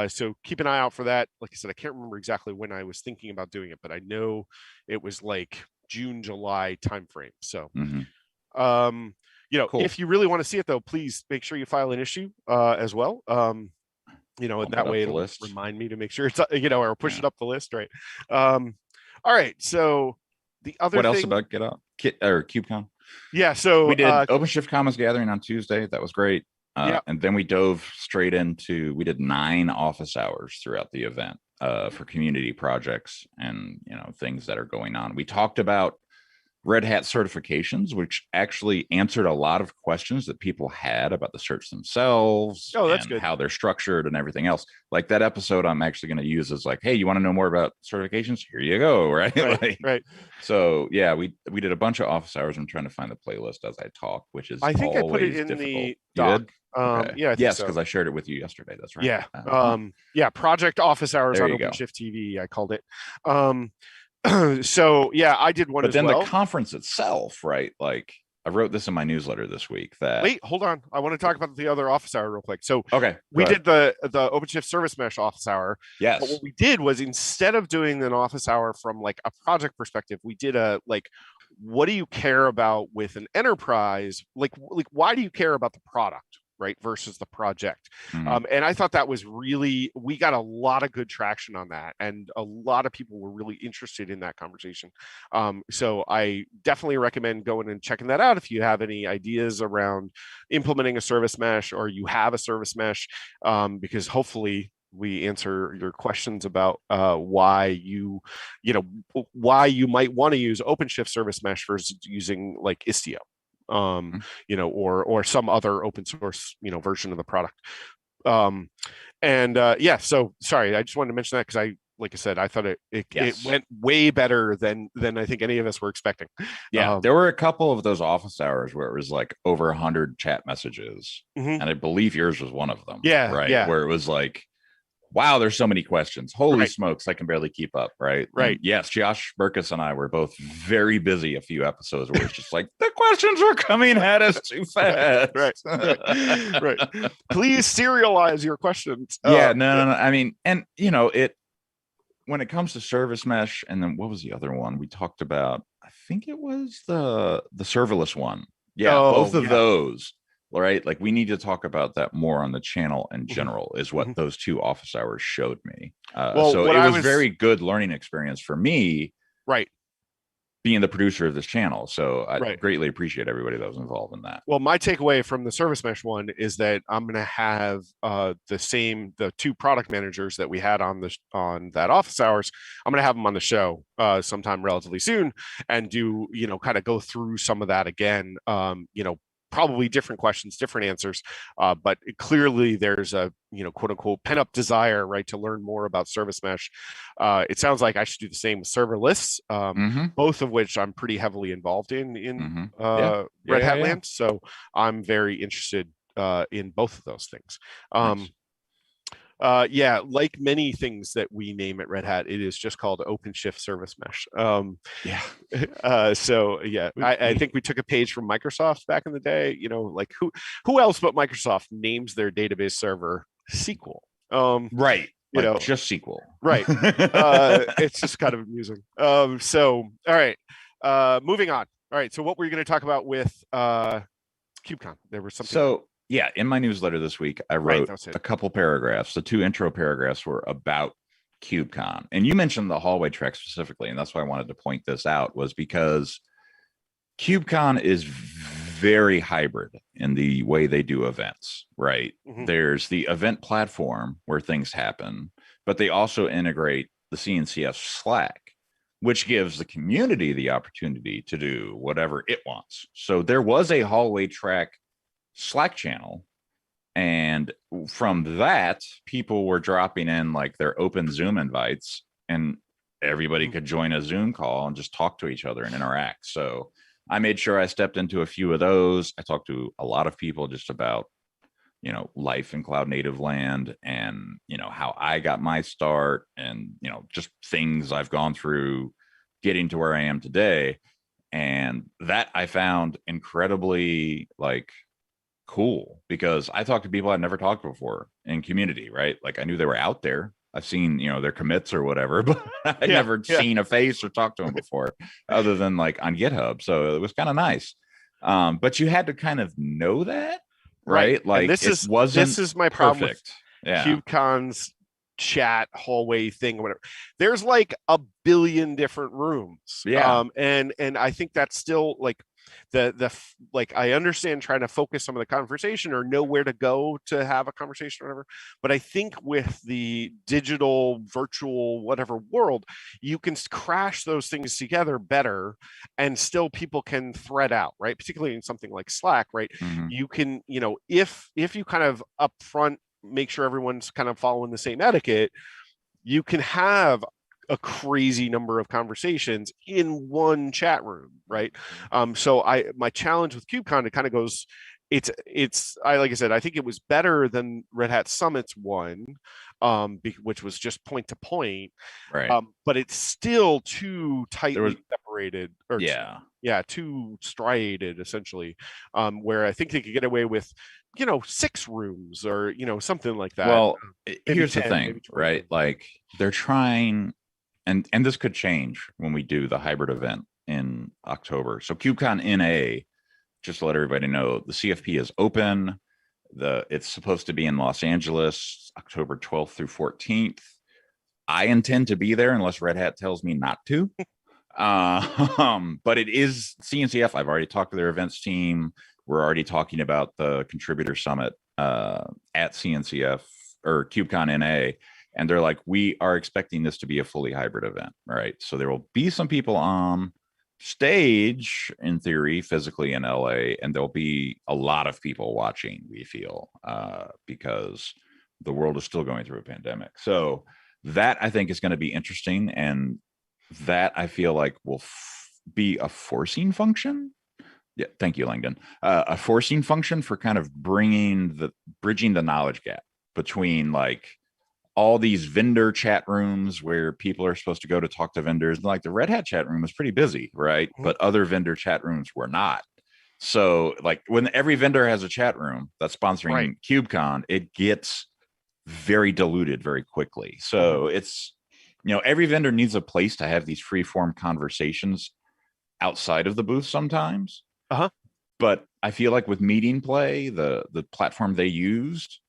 So keep an eye out for that. Like I said, I can't remember exactly when I was thinking about doing it, but I know it was like June, July timeframe. So, Cool. if you really want to see it though, please make sure you file an issue as well. And that way it'll remind me to make sure it's, or push it up the list, right? All right, so the other what else about KubeCon? Yeah, so we did OpenShift Commons Gathering on Tuesday. That was great. And then we dove straight into, we did 9 office hours throughout the event for community projects and things that are going on. We talked about Red Hat certifications, which actually answered a lot of questions that people had about the certs themselves. Oh, that's and good. How they're structured and everything else. Like that episode I'm actually going to use as like, hey, you want to know more about certifications? Here you go, right? Right. So yeah, we did a bunch of office hours. I'm trying to find the playlist as I talk, which is I think I put it in difficult. the doc. Okay. Yeah, yes, because I shared it with you yesterday. That's right. Yeah. Project Office Hours on OpenShift TV, I called it. So yeah, I did one but as then well. The conference itself, right? Like I wrote this in my newsletter this week that wait, hold on. I want to talk about the other office hour real quick. So we did the OpenShift Service Mesh office hour. Yes. But what we did was, instead of doing an office hour from like a project perspective, we did a what do you care about with an enterprise? Like why do you care about the product, right, versus the project? And I thought that was we got a lot of good traction on that, and a lot of people were really interested in that conversation. So I definitely recommend going and checking that out if you have any ideas around implementing a service mesh, or you have a service mesh, because hopefully we answer your questions about why you might want to use OpenShift service mesh versus using like Istio, or some other open source, version of the product. So sorry, I just wanted to mention that because like I said, I thought it went way better than I think any of us were expecting. Yeah, there were a couple of those office hours where it was like over 100 chat messages, and I believe yours was one of them. Yeah, right. Yeah. Where it was like, wow, there's so many questions. Holy smokes, I can barely keep up. Right. Right. And yes, Josh Burkus and I were both very busy a few episodes where it's just like the questions were coming at us too fast. Right. Please serialize your questions. Yeah, no. I mean, and when it comes to service mesh, and then what was the other one we talked about? I think it was the serverless one. Yeah, both of those. Right, like we need to talk about that more on the channel in general, is what those 2 office hours showed me. So it was very good learning experience for me, right, being the producer of this channel. So I greatly appreciate everybody that was involved in that. Well, my takeaway from the service mesh one is that I'm going to have the 2 product managers that we had on that office hours. I'm going to have them on the show sometime relatively soon, and do kind of go through some of that again. Probably different questions, different answers, but clearly there's a quote unquote pent up desire, right, to learn more about service mesh. It sounds like I should do the same with serverless, both of which I'm pretty heavily involved in Red Hat land. So I'm very interested in both of those things. Nice. Like many things that we name at Red Hat, it is just called OpenShift Service Mesh. I think we took a page from Microsoft back in the day. Like who else but Microsoft names their database server SQL? Right. Just SQL. Right. It's just kind of amusing. So all right. Moving on. All right. So what were you going to talk about with KubeCon? There was something. So yeah, in my newsletter this week, I wrote a couple paragraphs. The 2 intro paragraphs were about KubeCon. And you mentioned the hallway track specifically, and that's why I wanted to point this out, was because KubeCon is very hybrid in the way they do events, right? There's the event platform where things happen. but they also integrate the CNCF Slack, which gives the community the opportunity to do whatever it wants. So there was a hallway track Slack channel, and from that, people were dropping in like their open Zoom invites, and everybody could join a Zoom call and just talk to each other and interact. So I made sure I stepped into a few of those. I talked to a lot of people just about, life in cloud native land, and, how I got my start, and, just things I've gone through getting to where I am today. And that I found incredibly cool, because I talked to people I'd never talked to before in community, right? Like I knew they were out there. I've seen, their commits or whatever, but I'd never seen a face or talked to them before other than like on GitHub. So it was kind of nice. But you had to kind of know that, right? Like and this is my problem with KubeCon's chat hallway thing or whatever. There's like a billion different rooms. And I think that's still like like I understand trying to focus some of the conversation or know where to go to have a conversation or whatever, but I think with the digital virtual whatever world, you can crash those things together better, and still people can thread out, right? Particularly in something like Slack, right? You can, if you kind of upfront make sure everyone's kind of following the same etiquette, you can have a crazy number of conversations in one chat room, right? So my challenge with KubeCon, it kind of goes, like I said, I think it was better than Red Hat Summit's one, which was just point to point, right? But it's still too tightly separated, or too striated essentially, where I think they could get away with 6 rooms or something like that. Well, here's 10, the thing, right? Like they're trying, and this could change when we do the hybrid event in October. So KubeCon NA, just to let everybody know, the CFP is open. It's supposed to be in Los Angeles, October 12th through 14th. I intend to be there unless Red Hat tells me not to. But it is CNCF. I've already talked to their events team. We're already talking about the contributor summit at CNCF or KubeCon NA. And they're like, we are expecting this to be a fully hybrid event, right? So there will be some people on stage, in theory, physically in LA, and there'll be a lot of people watching, we feel, because the world is still going through a pandemic. So that I think is going to be interesting. And that I feel like will be a forcing function. Yeah, thank you, Langdon. A forcing function for kind of bridging the knowledge gap between like all these vendor chat rooms where people are supposed to go to talk to vendors. Like the Red Hat chat room was pretty busy, right? But other vendor chat rooms were not. So like when every vendor has a chat room that's sponsoring KubeCon, it gets very diluted very quickly. So it's, every vendor needs a place to have these free form conversations outside of the booth sometimes. But I feel like with Meeting Play, the platform they used,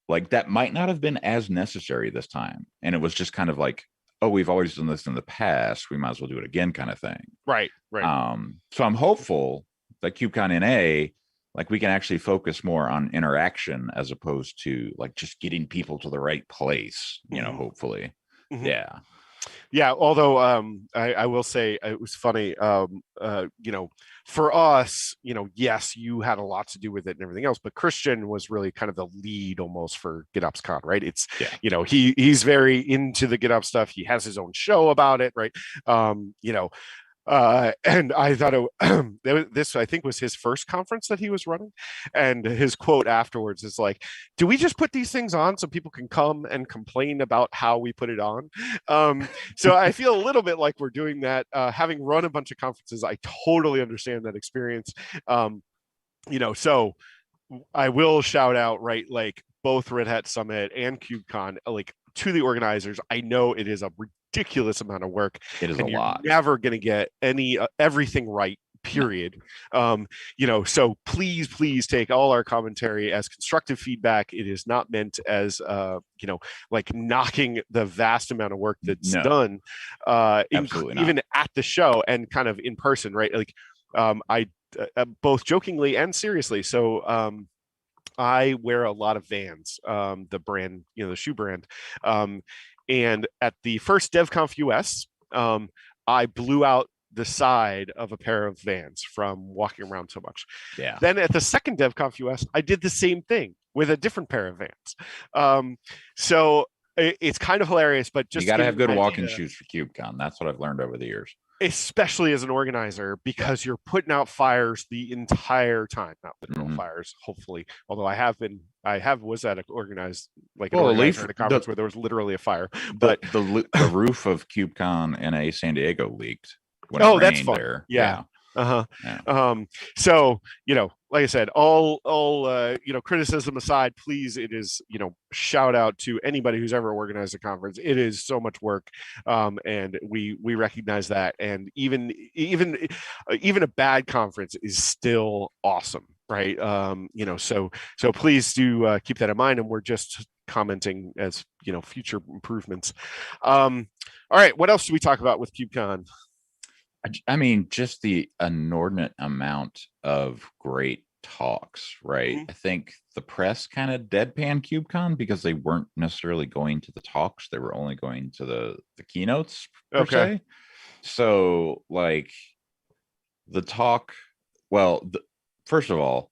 like that might not have been as necessary this time. And it was just kind of like, oh, we've always done this in the past, we might as well do it again kind of thing. Right. So I'm hopeful that KubeCon NA, like we can actually focus more on interaction as opposed to like just getting people to the right place, hopefully. Yeah, although I will say it was funny, for us, yes, you had a lot to do with it and everything else, but Christian was really kind of the lead almost for GitOps Con, right? It's, he's very into the GitOps stuff. He has his own show about it, right? And I thought this, I think, was his first conference that he was running. And his quote afterwards is like, do we just put these things on so people can come and complain about how we put it on? So I feel a little bit like we're doing that. Having run a bunch of conferences, I totally understand that experience. So I will shout out, right, like both Red Hat Summit and KubeCon, like to the organizers. I know it is a ridiculous amount of work. It is a lot. Never going to get everything right, period. So please take all our commentary as constructive feedback. It is not meant as like knocking the vast amount of work that's done even at the show and kind of in person, right? Like I both jokingly and seriously. So I wear a lot of Vans, the brand, the shoe brand. And at the first DevConf US, I blew out the side of a pair of Vans from walking around so much. Yeah. Then at the second DevConf US, I did the same thing with a different pair of Vans. So it's kind of hilarious, but just you got to have good walking shoes for KubeCon. That's what I've learned over the years. Especially as an organizer, because you're putting out fires the entire time, not literal fires, hopefully. Although I was at an organized, like an organizer at a conference where there was literally a fire. But the roof of KubeCon in San Diego leaked. That's fun. There. Yeah. So, like I said, all criticism aside, please, it is, shout out to anybody who's ever organized a conference. It is so much work. And we recognize that. And even a bad conference is still awesome. Right. So please do keep that in mind. And we're just commenting as, future improvements. All right. What else do we talk about with KubeCon? I mean, just the inordinate amount of great talks, right? I think the press kind of deadpan KubeCon because they weren't necessarily going to the talks. They were only going to the keynotes, per se. So, like, the talk, first of all,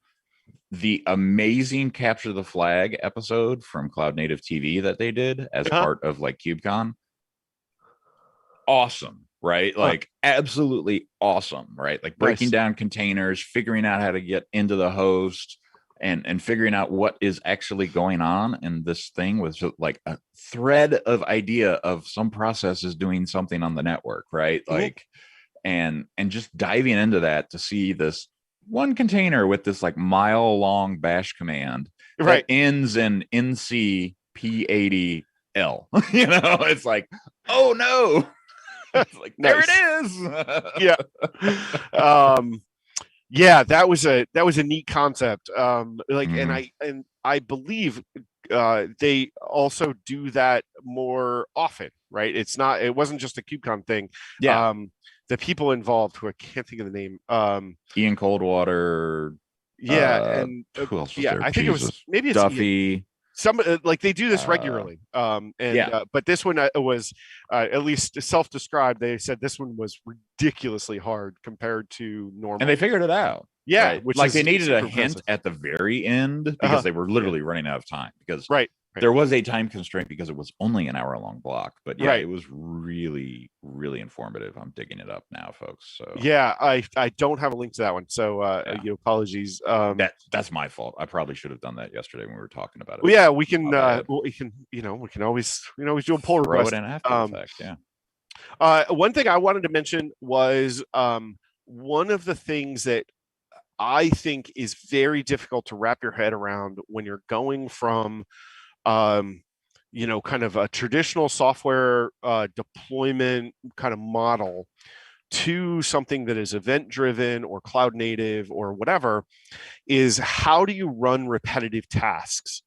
the amazing Capture the Flag episode from Cloud Native TV that they did as part of, like, KubeCon. Awesome. Right? Like absolutely awesome, right? Like breaking down containers, figuring out how to get into the host and figuring out what is actually going on. And this thing was like a thread of idea of some process is doing something on the network, right? Like, and just diving into that to see this one container with this like mile long bash command that ends in NC P80L. It's like, oh no. Like there it is. That was a neat concept. And I believe they also do that more often, right? It wasn't just a KubeCon thing. The people involved, who I can't think of the name, Ian Coldwater, and who else was there? I think it was maybe it's Duffy. Some like they do this regularly, but this one was at least self-described. They said this one was ridiculously hard compared to normal, and they figured it out. Which like they needed a hint at the very end because they were literally running out of time because there was a time constraint because it was only an hour-long block. But it was really, really informative. I'm digging it up now, folks. So I don't have a link to that one, so apologies. That's my fault. I probably should have done that yesterday when we were talking about it. Well, we can we can always do a pull request. Throw it in after the fact. One thing I wanted to mention was one of the things that I think is very difficult to wrap your head around when you're going from kind of a traditional software deployment kind of model to something that is event driven or cloud native or whatever, is how do you run repetitive tasks?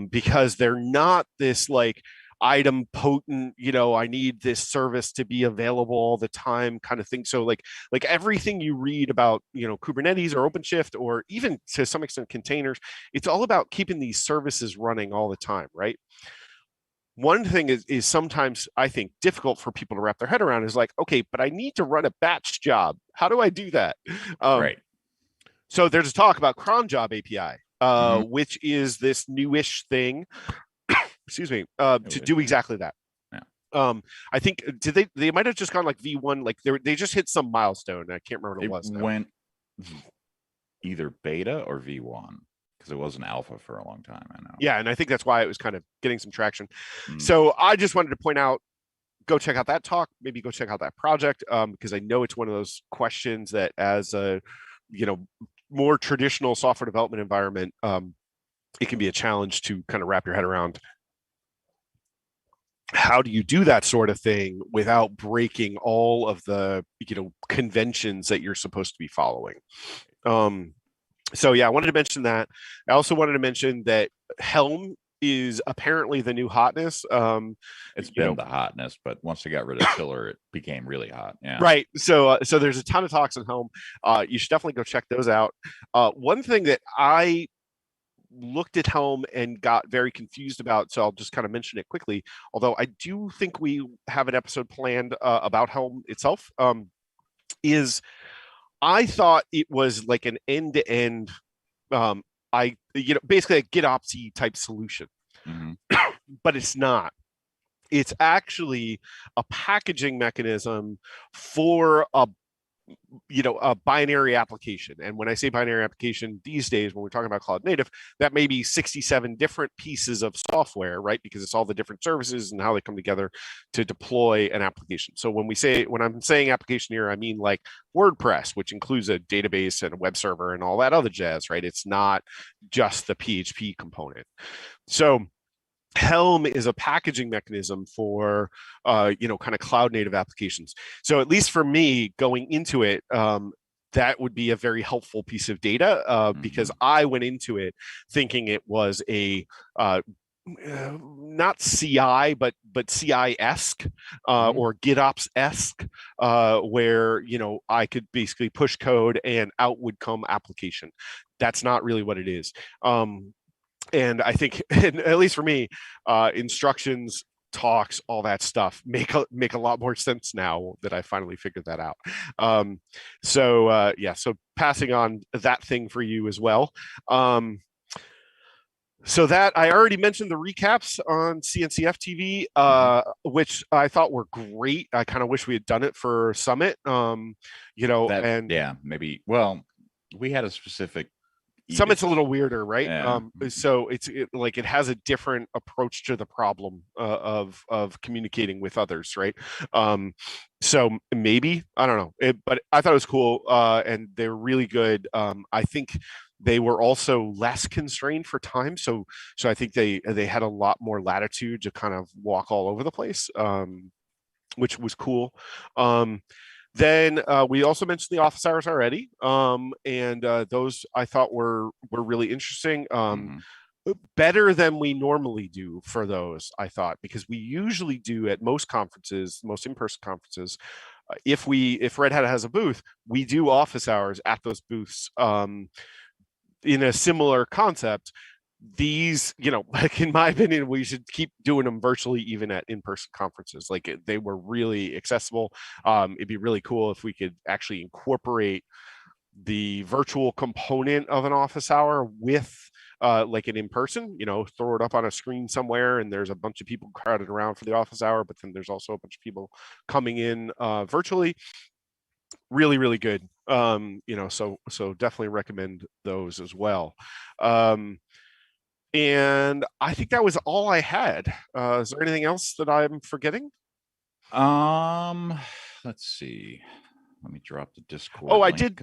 Because they're not this like item potent, I need this service to be available all the time kind of thing. So like everything you read about, Kubernetes or OpenShift, or even to some extent containers, it's all about keeping these services running all the time, right? One thing is sometimes I think difficult for people to wrap their head around is like, okay, but I need to run a batch job. How do I do that? So there's a talk about CronJob API, which is this newish thing excuse me, to do exactly that. I think they might have just gone like V1, like they just hit some milestone. I can't remember what it was. Went either beta or V1 because it was an alpha for a long time. I know. Yeah, and I think that's why it was kind of getting some traction. So I just wanted to point out, go check out that talk. Maybe go check out that project because I know it's one of those questions that, as a more traditional software development environment, it can be a challenge to kind of wrap your head around. How do you do that sort of thing without breaking all of the conventions that you're supposed to be following? So I wanted to mention that. I also wanted to mention that Helm is apparently the new hotness. It's been the hotness, but once they got rid of Pillar, it became really hot. Yeah. Right. So there's a ton of talks on Helm. You should definitely go check those out. One thing that I looked at Helm and got very confused about, so I'll just kind of mention it quickly, although I do think we have an episode planned about Helm itself, is I thought it was like an end-to-end, basically a GitOps type solution. Mm-hmm. But it's not. It's actually a packaging mechanism for a binary application. And when I say binary application these days, when we're talking about cloud native, that may be 67 different pieces of software, right? Because it's all the different services and how they come together to deploy an application. So when I'm saying application here, I mean like WordPress, which includes a database and a web server and all that other jazz, right? It's not just the PHP component. So Helm is a packaging mechanism for, kind of cloud native applications. So at least for me going into it, that would be a very helpful piece of data because I went into it thinking it was a not CI, but CI-esque or GitOps-esque, where I could basically push code and out would come application. That's not really what it is. And I think, at least for me, instructions, talks, all that stuff make a lot more sense now that I finally figured that out. So passing on that thing for you as well. So that I already mentioned the recaps on CNCF TV, which I thought were great. I kind of wish we had done it for Summit, maybe. Well, we had a specific. Summit's a little weirder, right? Yeah. So it has a different approach to the problem of communicating with others, right? So maybe, I don't know, but I thought it was cool, and they're really good. I think they were also less constrained for time, so I think they had a lot more latitude to kind of walk all over the place, which was cool. Then we also mentioned the office hours already, and those I thought were really interesting. Better than we normally do for those, I thought, because we usually do at most conferences, most in-person conferences, if Red Hat has a booth, we do office hours at those booths in a similar concept. These, like in my opinion, we should keep doing them virtually, even at in-person conferences. Like they were really accessible. It'd be really cool if we could actually incorporate the virtual component of an office hour with like an in-person, throw it up on a screen somewhere and there's a bunch of people crowded around for the office hour, but then there's also a bunch of people coming in virtually. Really, really good. So definitely recommend those as well. And I think that was all I had. Is there anything else that I'm forgetting? Let's see. Let me drop the Discord. Oh, I did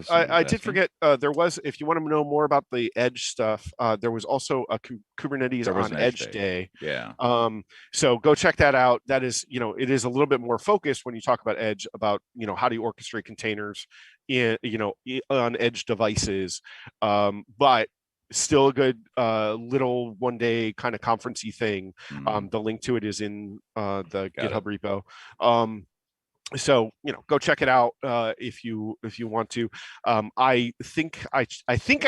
forget. There was, if you want to know more about the Edge stuff, there was also a Kubernetes on Edge Day. Yeah. So go check that out. That is, it is a little bit more focused when you talk about Edge, about how do you orchestrate containers on Edge devices, but still a good little one-day kind of conference-y thing. The link to it is in the GitHub repo. So go check it out if you want to. I think I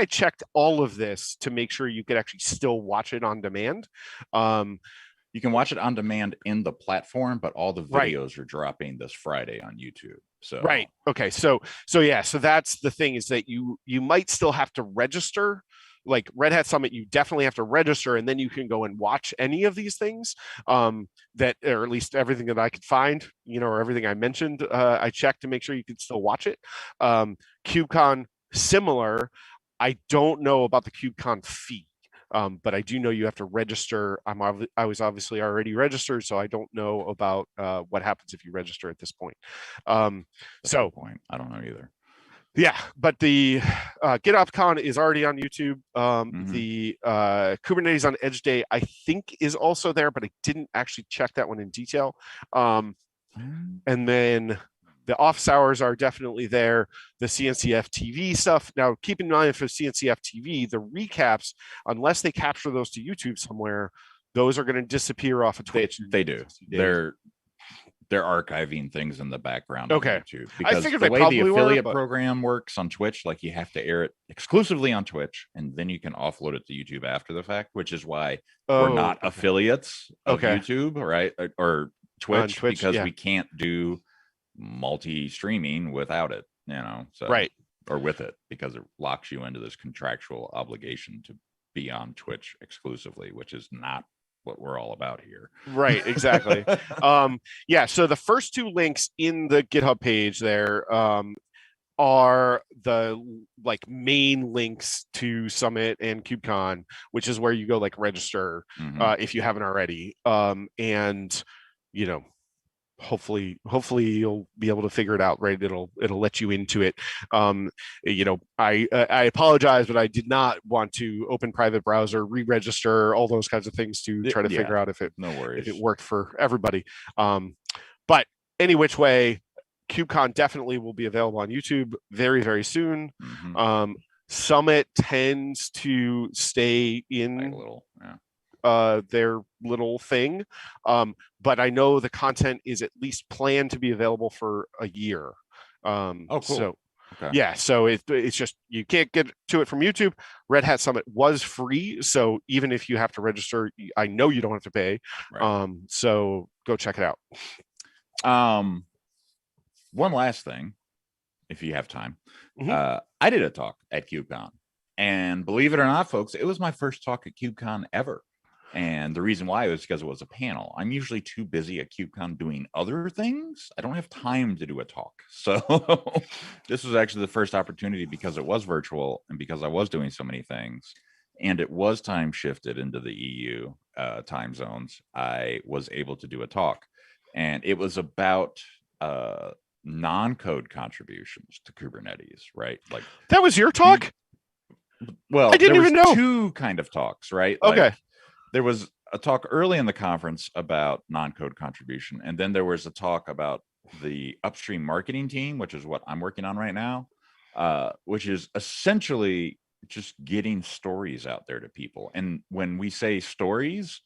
checked all of this to make sure you could actually still watch it on demand. You can watch it on demand in the platform, but all the videos are dropping this Friday on YouTube. So right. Okay. So that's the thing, is that you might still have to register. Like Red Hat Summit, you definitely have to register, and then you can go and watch any of these things, that, or at least everything that I could find, or everything I mentioned, I checked to make sure you could still watch it. KubeCon, similar. I don't know about the KubeCon fee, but I do know you have to register. I was obviously already registered, so I don't know about what happens if you register at this point. That's the point. I don't know either. Yeah, but the GitOps Con is already on YouTube. The Kubernetes on Edge Day, I think, is also there, but I didn't actually check that one in detail. And then the office hours are definitely there. The CNCF TV stuff. Now, keep in mind for CNCF TV, the recaps, unless they capture those to YouTube somewhere, those are going to disappear off of Twitch. They do. they're archiving things in the background Okay. on YouTube, because figured the they way the probably were, affiliate but- program works on Twitch, like you have to air it exclusively on Twitch, and then you can offload it to YouTube after the fact, which is why we're not affiliates of YouTube, right? Or Twitch, because we can't do multi-streaming without it, you know, so right, or with it, because it locks you into this contractual obligation to be on Twitch exclusively, which is not what we're all about here. Right, exactly. Yeah, so the first two links in the GitHub page there are the like main links to Summit and KubeCon, which is where you go like register if you haven't already. And you know, hopefully you'll be able to figure it out, right? It'll let you into it. You know, I apologize, but I did not want to open private browser, re-register, all those kinds of things to try to figure out if it worked for everybody. But any which way, KubeCon definitely will be available on YouTube very, very soon. Summit tends to stay in like a little, their little thing, but I know the content is at least planned to be available for a year. cool. So yeah, so it's just you can't get to it from YouTube. Red Hat Summit was free, so even if you have to register, I know you don't have to pay. Right. So go check it out. One last thing, if you have time, I did a talk at KubeCon, and believe it or not, folks, it was my first talk at KubeCon ever. And the reason why was because it was a panel. I'm usually too busy at KubeCon doing other things. I don't have time to do a talk. So this was actually the first opportunity, because it was virtual and because I was doing so many things, and it was time shifted into the EU time zones. I was able to do a talk, and it was about non-code contributions to Kubernetes, right? Like that was your talk? Well, I didn't even know. Two kind of talks, right? Okay. Like, there was a talk early in the conference about non-code contribution, and then there was a talk about the upstream marketing team, which is what I'm working on right now, which is essentially just getting stories out there to people. And when we say stories,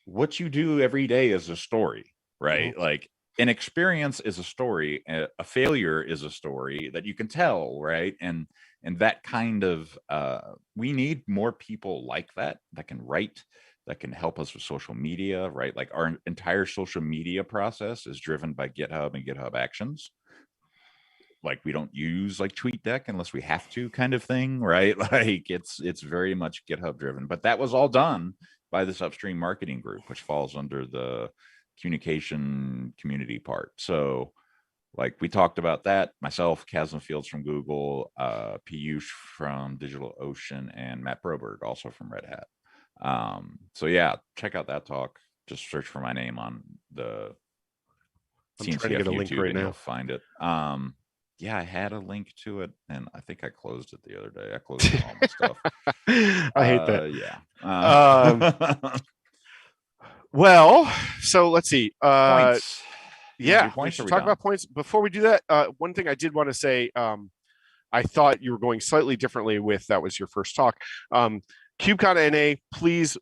what you do every day is a story, right? Like an experience is a story, a failure is a story that you can tell, right? And that kind of we need more people like that can write, that can help us with social media, right? Like our entire social media process is driven by GitHub and GitHub Actions. Like we don't use like TweetDeck unless we have to, kind of thing, right? Like it's very much GitHub driven. But that was all done by this upstream marketing group, which falls under the communication community part. So like we talked about that, myself, Chasm Fields from Google, Piyush from DigitalOcean, and Matt Broberg also from Red Hat. So yeah, check out that talk. Just search for my name on the I'm trying to get a link right now. You'll find it. Yeah, I had a link to it, and I think I closed it the other day. I closed all my stuff. I hate that. Yeah. Well, so let's see. Points. Yeah, we should talk about points. Before we do that, one thing I did want to say, I thought you were going slightly differently with that was your first talk. KubeCon NA, please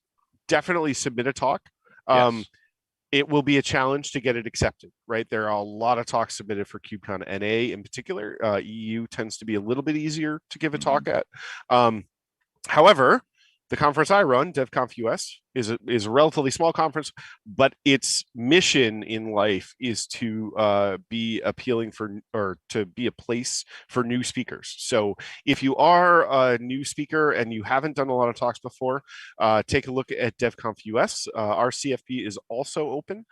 definitely submit a talk. Yes. It will be a challenge to get it accepted, right? There are a lot of talks submitted for KubeCon NA in particular. EU tends to be a little bit easier to give a talk at. However, the conference I run, DevConf US, is a relatively small conference, but its mission in life is to be appealing for, or to be a place for new speakers. So if you are a new speaker and you haven't done a lot of talks before, take a look at DevConf US. Our CFP is also open,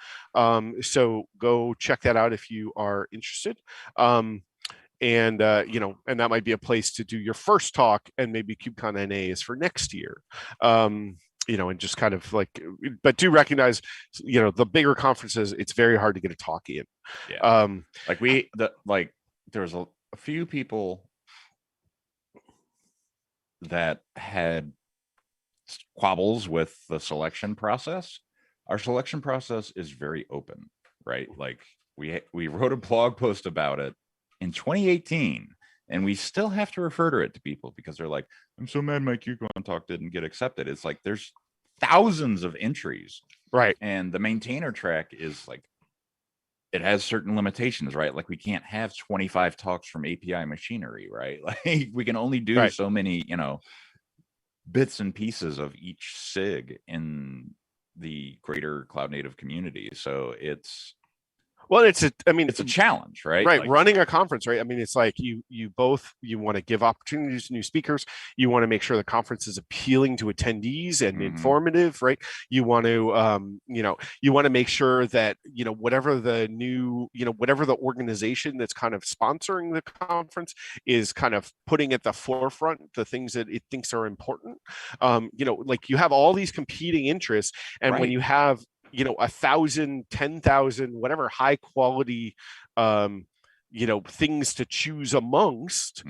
so go check that out if you are interested. And you know, and that might be a place to do your first talk, and maybe KubeCon NA is for next year. You know, and just kind of like, but do recognize, you know, the bigger conferences, it's very hard to get a talk in. Yeah. Like there's a few people that had quabbles with the selection process. Our selection process is very open, right? Like we wrote a blog post about it in 2018, and we still have to refer to it to people because they're like, I'm so mad my KubeCon talk didn't get accepted. It's like there's thousands of entries, right? And the maintainer track is like it has certain limitations, right? Like we can't have 25 talks from API machinery, right? Like we can only do Right. so many, bits and pieces of each SIG in the greater cloud native community. So it's a challenge, right? Right, Like, running a conference, right? I mean, it's like you want to give opportunities to new speakers. You want to make sure the conference is appealing to attendees and informative, right? You want to you want to make sure that whatever the organization that's kind of sponsoring the conference is kind of putting at the forefront the things that it thinks are important. Like you have all these competing interests, and when right. you have 1,000, 10,000, whatever high quality things to choose amongst,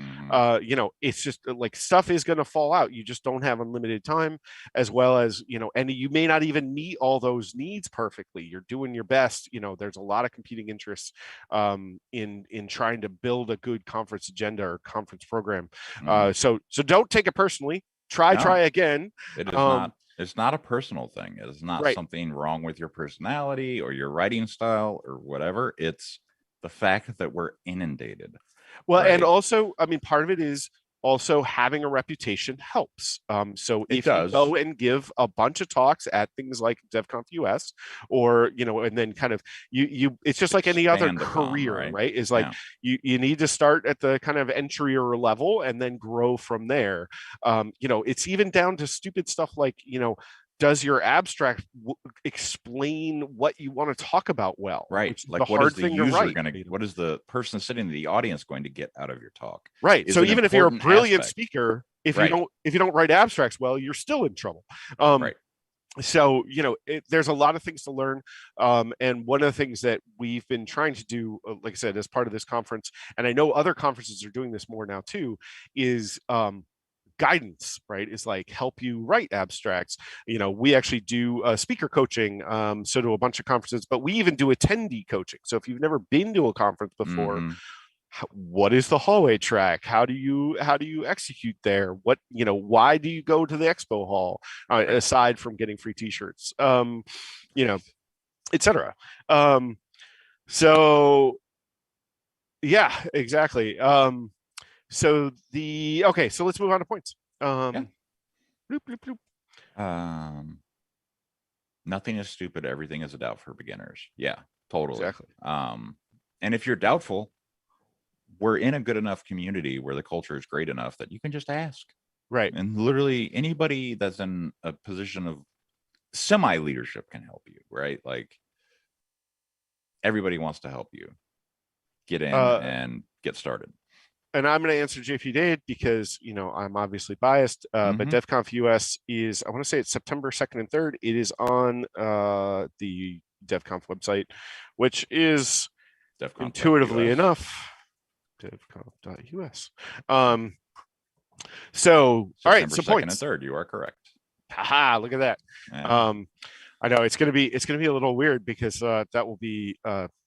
it's just like stuff is going to fall out. You just don't have unlimited time, as well as and you may not even meet all those needs perfectly. You're doing your best. There's a lot of competing interests in trying to build a good conference agenda or conference program. So don't take it personally. Try again. It is not. It's not a personal thing. It is not Right. something wrong with your personality or your writing style or whatever. It's the fact that we're inundated. Well, right? And also, I mean, part of it is also having a reputation helps. So if you go and give a bunch of talks at things like DevConf US, or and then kind of you it's just like any other career, right? Is like you need to start at the kind of entry or level and then grow from there. It's even down to stupid stuff like does your abstract explain what you want to talk about well? Right. Like what is the user going to, what is the person sitting in the audience going to get out of your talk? Right. So even if you're a brilliant speaker, if you don't write abstracts well, you're still in trouble. Right. So there's a lot of things to learn, and one of the things that we've been trying to do, like I said, as part of this conference, and I know other conferences are doing this more now too, is guidance, right? Is like help you write abstracts. We actually do speaker coaching, so to a bunch of conferences, but we even do attendee coaching. So if you've never been to a conference before, what is the hallway track? How do you execute there? What why do you go to the expo hall, aside from getting free t-shirts, etc. So yeah, exactly. So let's move on to points. Bloop, bloop, bloop. Nothing is stupid. Everything is a doubt for beginners. Yeah, totally. Exactly. And if you're doubtful, we're in a good enough community where the culture is great enough that you can just ask. Right. And literally anybody that's in a position of semi-leadership can help you, right? Like everybody wants to help you get in and get started. And I'm going to answer JP Dade because, I'm obviously biased, but DevConf US is, I want to say it's September 2nd and 3rd. It is on the DevConf website, which is intuitively enough, devconf.us. So, all right, so points. 2nd and 3rd, you are correct. Haha, look at that. Yeah. I know it's going to be a little weird because that will be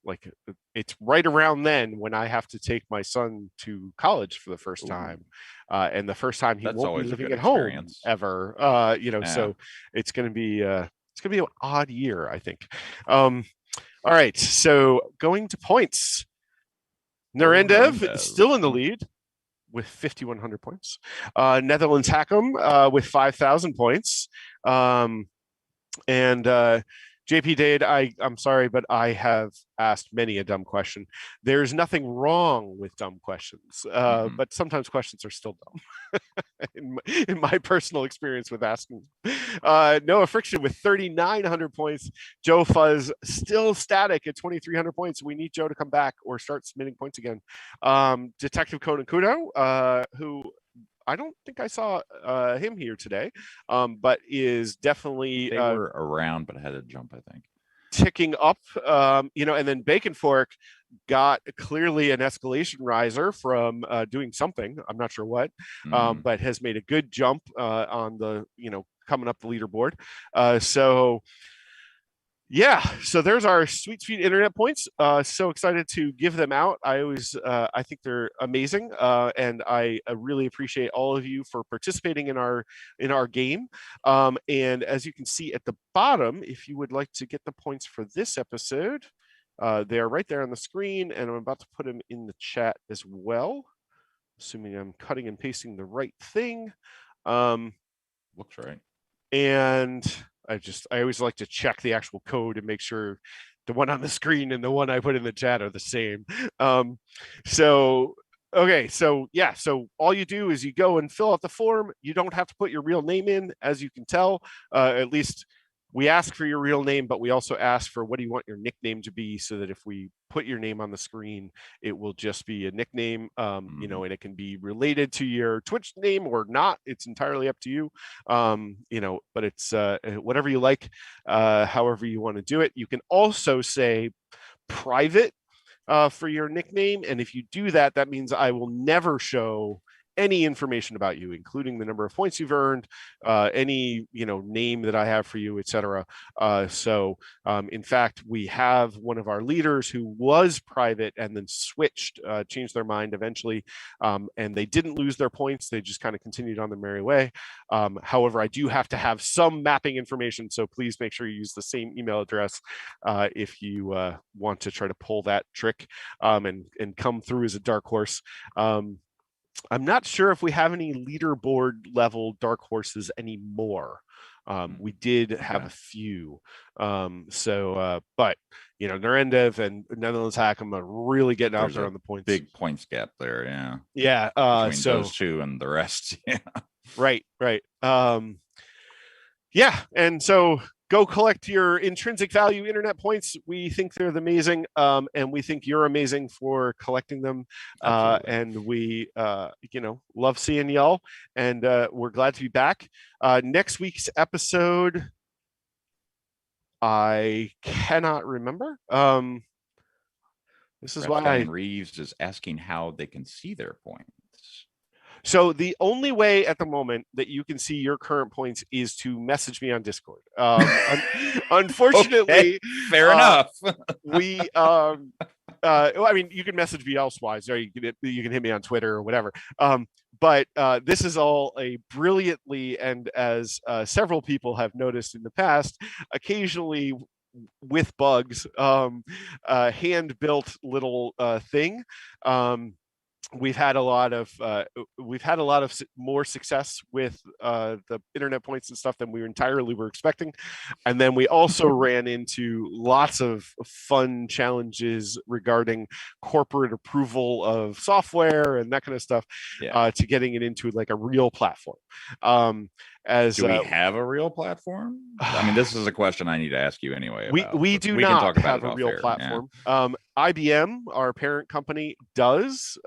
like it's right around then when I have to take my son to college for the first time, and the first time he won't be living at home ever. So it's going to be an odd year, I think. All right, so going to points. Narendev is still in the lead with 5,100 points. Netherlands Hackham with 5,000 points. And JP Dade, I'm sorry, but I have asked many a dumb question. There's nothing wrong with dumb questions, but sometimes questions are still dumb. in my personal experience with asking. Noah Friction with 3,900 points. Joe Fuzz still static at 2,300 points. We need Joe to come back or start submitting points again. Detective Conan Kudo, who I don't think I saw him here today, but is definitely they were around, but had to jump, I think. Ticking up, and then Bacon Fork got clearly an escalation riser from doing something. I'm not sure what, but has made a good jump on the, coming up the leaderboard. So there's our sweet internet points. So excited to give them out. I think they're amazing, and I really appreciate all of you for participating in our game. And as you can see at the bottom, if you would like to get the points for this episode, They're right there on the screen, and I'm about to put them in the chat as well, assuming I'm cutting and pasting the right thing. Looks right. And I always like to check the actual code and make sure the one on the screen and the one I put in the chat are the same. Okay, so yeah, so all you do is you go and fill out the form. You don't have to put your real name in, as you can tell. At least we ask for your real name, but we also ask for what do you want your nickname to be, so that if we put your name on the screen, it will just be a nickname, you know, and it can be related to your Twitch name or not. It's entirely up to you, you know, but it's whatever you like, however you want to do it. You can also say private for your nickname. And if you do that, that means I will never show any information about you, including the number of points you've earned, any, you know, name that I have for you, etc. In fact, we have one of our leaders who was private and then switched, changed their mind eventually, and they didn't lose their points. They just kind of continued on their merry way. However, I do have to have some mapping information, so please make sure you use the same email address if you want to try to pull that trick and come through as a dark horse. I'm not sure if we have any leaderboard level dark horses anymore. We did have a few. But you know, Narendev and Netherlands Hackham are really getting out there on the points. Big points gap there, yeah. Yeah. Between those two and the rest. Yeah. Right. Yeah. And so go collect your intrinsic value internet points. We think they're amazing, and we think you're amazing for collecting them. And we, you know, love seeing y'all. And we're glad to be back. Next week's episode, I cannot remember. This is why Reeves is asking how they can see their points. So the only way at the moment that you can see your current points is to message me on Discord. Unfortunately, okay, fair enough. I mean, you can message me elsewise, or you can hit me on Twitter or whatever. But this is all a brilliantly, and as several people have noticed in the past, occasionally with bugs, hand-built little thing. We've had a lot of more success with the internet points and stuff than we entirely were expecting, and then we also ran into lots of fun challenges regarding corporate approval of software and that kind of stuff, to getting it into like a real platform. Do we have a real platform? I mean, this is a question I need to ask you anyway. We do not have a real platform. Yeah. IBM, our parent company, does.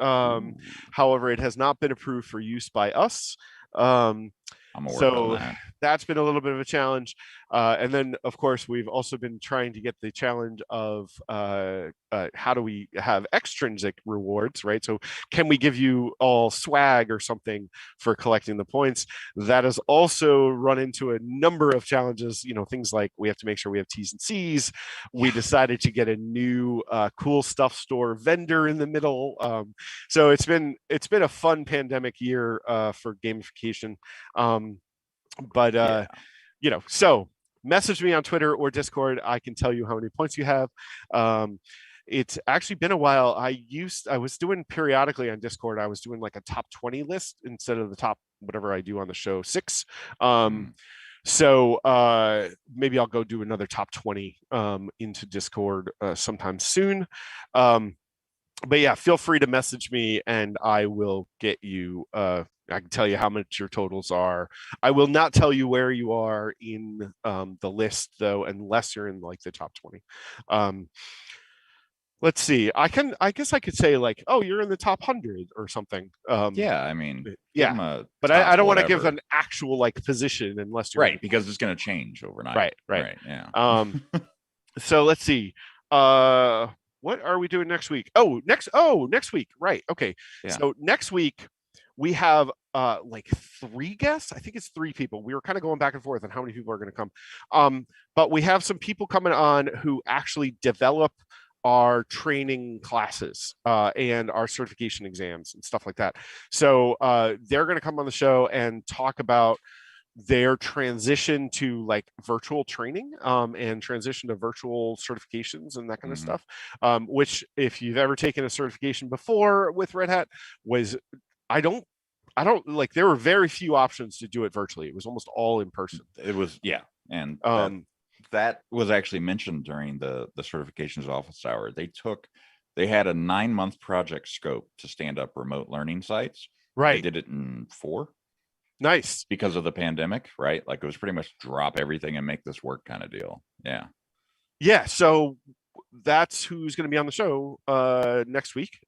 However, it has not been approved for use by us. So that's been a little bit of a challenge. And then, of course, we've also been trying to get the challenge of how do we have extrinsic rewards, right? So can we give you all swag or something for collecting the points? That has also run into a number of challenges, you know, things like we have to make sure we have T's and C's. We decided to get a new cool stuff store vendor in the middle. So it's been a fun pandemic year for gamification. You know, so message me on Twitter or Discord. I can tell you how many points you have. It's actually been a while. I was doing periodically on Discord. I was doing like a top 20 list instead of the top, whatever I do on the show, 6. So maybe I'll go do another top 20 into Discord sometime soon. But yeah, feel free to message me and I will get you, I can tell you how much your totals are. I will not tell you where you are in the list though, unless you're in like the top 20. Let's see. I guess I could say like, oh, you're in the top 100 or something. Yeah, I mean, yeah, but I don't want to give an actual like position unless you're right, because it's going to change overnight. Right. Yeah. So let's see. What are we doing next week? Next week. Right. Okay. Yeah. So next week we have like 3 guests. I think it's 3 people. We were kind of going back and forth on how many people are going to come. But we have some people coming on who actually develop our training classes and our certification exams and stuff like that. So they're going to come on the show and talk about their transition to like virtual training and transition to virtual certifications and that kind of stuff, which if you've ever taken a certification before with Red Hat was, I don't like, there were very few options to do it virtually. It was almost all in person. It was, yeah. And that was actually mentioned during the certifications office hour. They had a 9-month project scope to stand up remote learning sites. Right. They did it in 4. Nice. Because of the pandemic, right? Like it was pretty much drop everything and make this work kind of deal. Yeah. Yeah. So that's who's going to be on the show next week,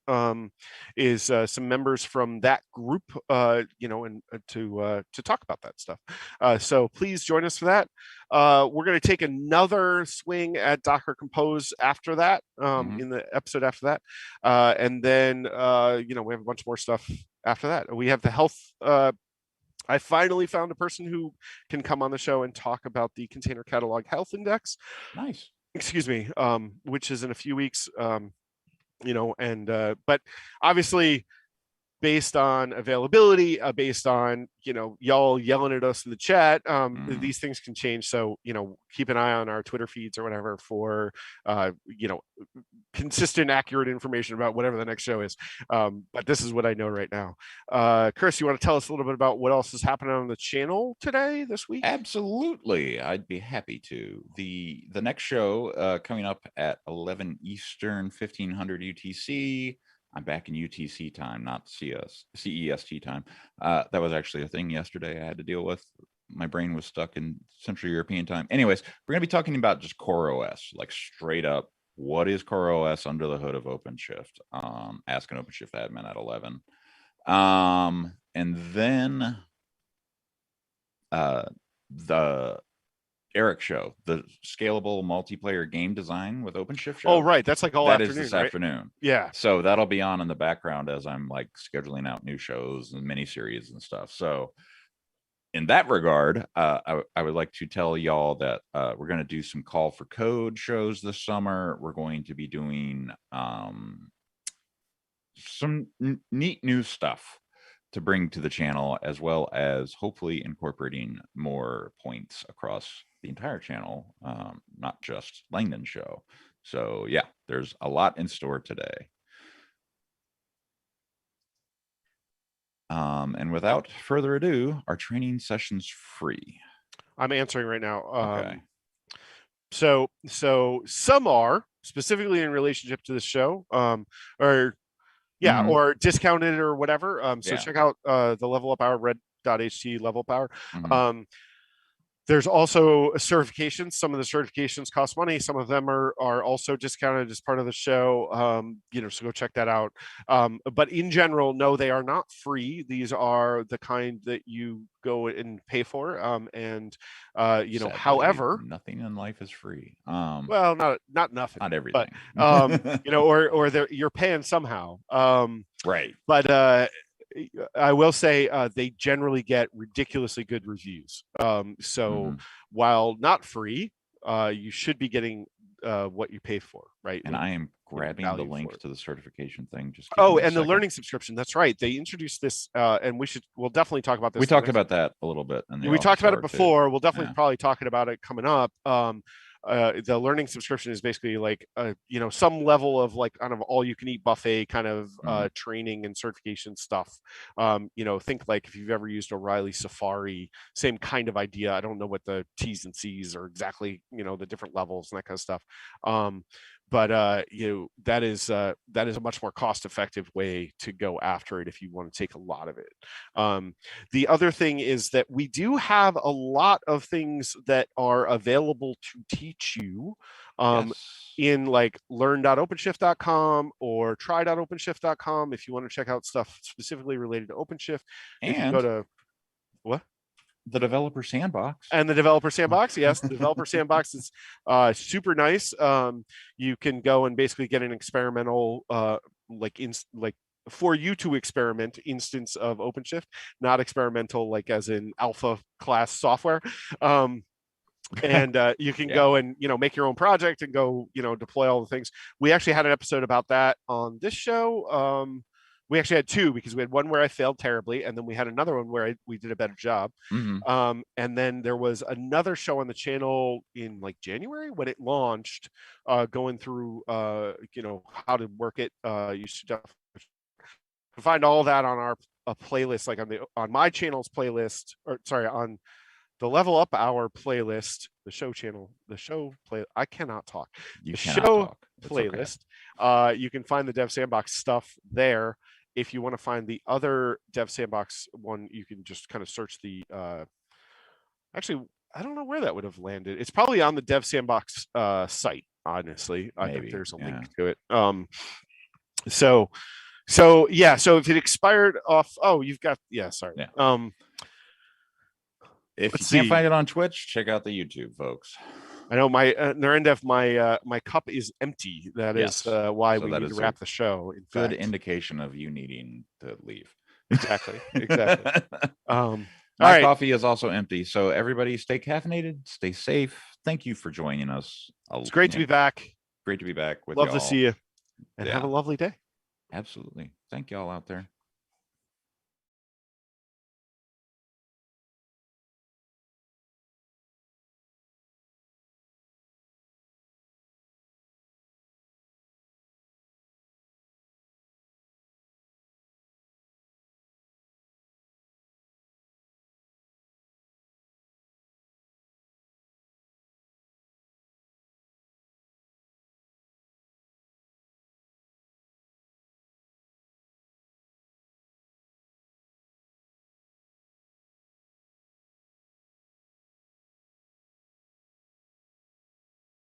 is some members from that group, and to talk about that stuff. So please join us for that. We're going to take another swing at Docker Compose after that, in the episode after that. And then, we have a bunch more stuff after that. We have the health. I finally found a person who can come on the show and talk about the Container Catalog Health Index. Nice. Excuse me, which is in a few weeks, but obviously based on availability, based on, y'all yelling at us in the chat, these things can change. So, keep an eye on our Twitter feeds or whatever for, consistent, accurate information about whatever the next show is. But this is what I know right now. Chris, you want to tell us a little bit about what else is happening on the channel today, this week? Absolutely. I'd be happy to. The next show coming up at 11 Eastern, 1500 UTC. I'm back in UTC time, not CEST time. That was actually a thing yesterday I had to deal with. My brain was stuck in Central European time. Anyways, we're going to be talking about just CoreOS, like straight up, what is CoreOS under the hood of OpenShift? Ask an OpenShift admin at 11. And then the Eric show, the scalable multiplayer game design with OpenShift show. Oh, right. That's like all afternoon. That is this right? afternoon. Yeah. So that'll be on in the background as I'm like scheduling out new shows and miniseries and stuff. So in that regard, I would like to tell y'all that we're going to do some call for code shows this summer. We're going to be doing some neat new stuff to bring to the channel, as well as hopefully incorporating more points across the entire channel, not just Langdon show. So yeah, there's a lot in store today. And without further ado, our training session's free. I'm answering right now. Okay. So some are specifically in relationship to the show, or discounted or whatever. Check out the Level Up Hour, red.ht Level Up Hour. There's also certifications. Some of the certifications cost money. Some of them are also discounted as part of the show. So go check that out. But in general, no, they are not free. These are the kind that you go and pay for. Sadly, however, nothing in life is free. Well, not nothing. Not everything. But or you're paying somehow. Right. But I will say they generally get ridiculously good reviews. While not free, you should be getting what you pay for, right? And I am grabbing the link to the certification thing. And the learning subscription. That's right. They introduced this, and we'll definitely talk about this. We talked about that a little bit. We talked about it before. We'll definitely probably talking about it coming up. The learning subscription is basically like some level of like kind of all you can eat buffet kind of training and certification stuff. Think like if you've ever used O'Reilly Safari, same kind of idea. I don't know what the T's and C's are exactly, the different levels and that kind of stuff. But that is a much more cost-effective way to go after it if you want to take a lot of it. The other thing is that we do have a lot of things that are available to teach you in like learn.openshift.com or try.openshift.com if you want to check out stuff specifically related to OpenShift. And if you go to what? The developer sandbox. And the developer sandbox, yes, the developer sandbox is super nice. You can go and basically get an experimental for you to experiment instance of OpenShift, not experimental like as in alpha class software. And you can go and make your own project and go deploy all the things. We actually had an episode about that on this show. We actually had two, because we had one where I failed terribly, and then we had another one where we did a better job. Mhm. And then there was another show on the channel in like January when it launched, going through how to work it. You should definitely find all that on our playlist, like on my channel's playlist, or sorry, on the Level Up Hour playlist, the show channel, the show play. I cannot talk. You The cannot show talk. It's playlist. okay. You can find the Dev Sandbox stuff there. If you want to find the other Dev Sandbox one, you can just kind of search the. Actually, I don't know where that would have landed. It's probably on the Dev Sandbox site. Honestly, I think there's a link to it. So yeah. So if it expired off, you've got sorry. Yeah. If you can't find it on Twitch, check out the YouTube, folks. I know my Narendef, my cup is empty. That is why we need to wrap the show. In good indication of you needing to leave. Exactly. My coffee is also empty. So everybody stay caffeinated, stay safe. Thank you for joining us. It's great to be back. Great to be back with Love to see you, and have a lovely day. Absolutely. Thank you all out there.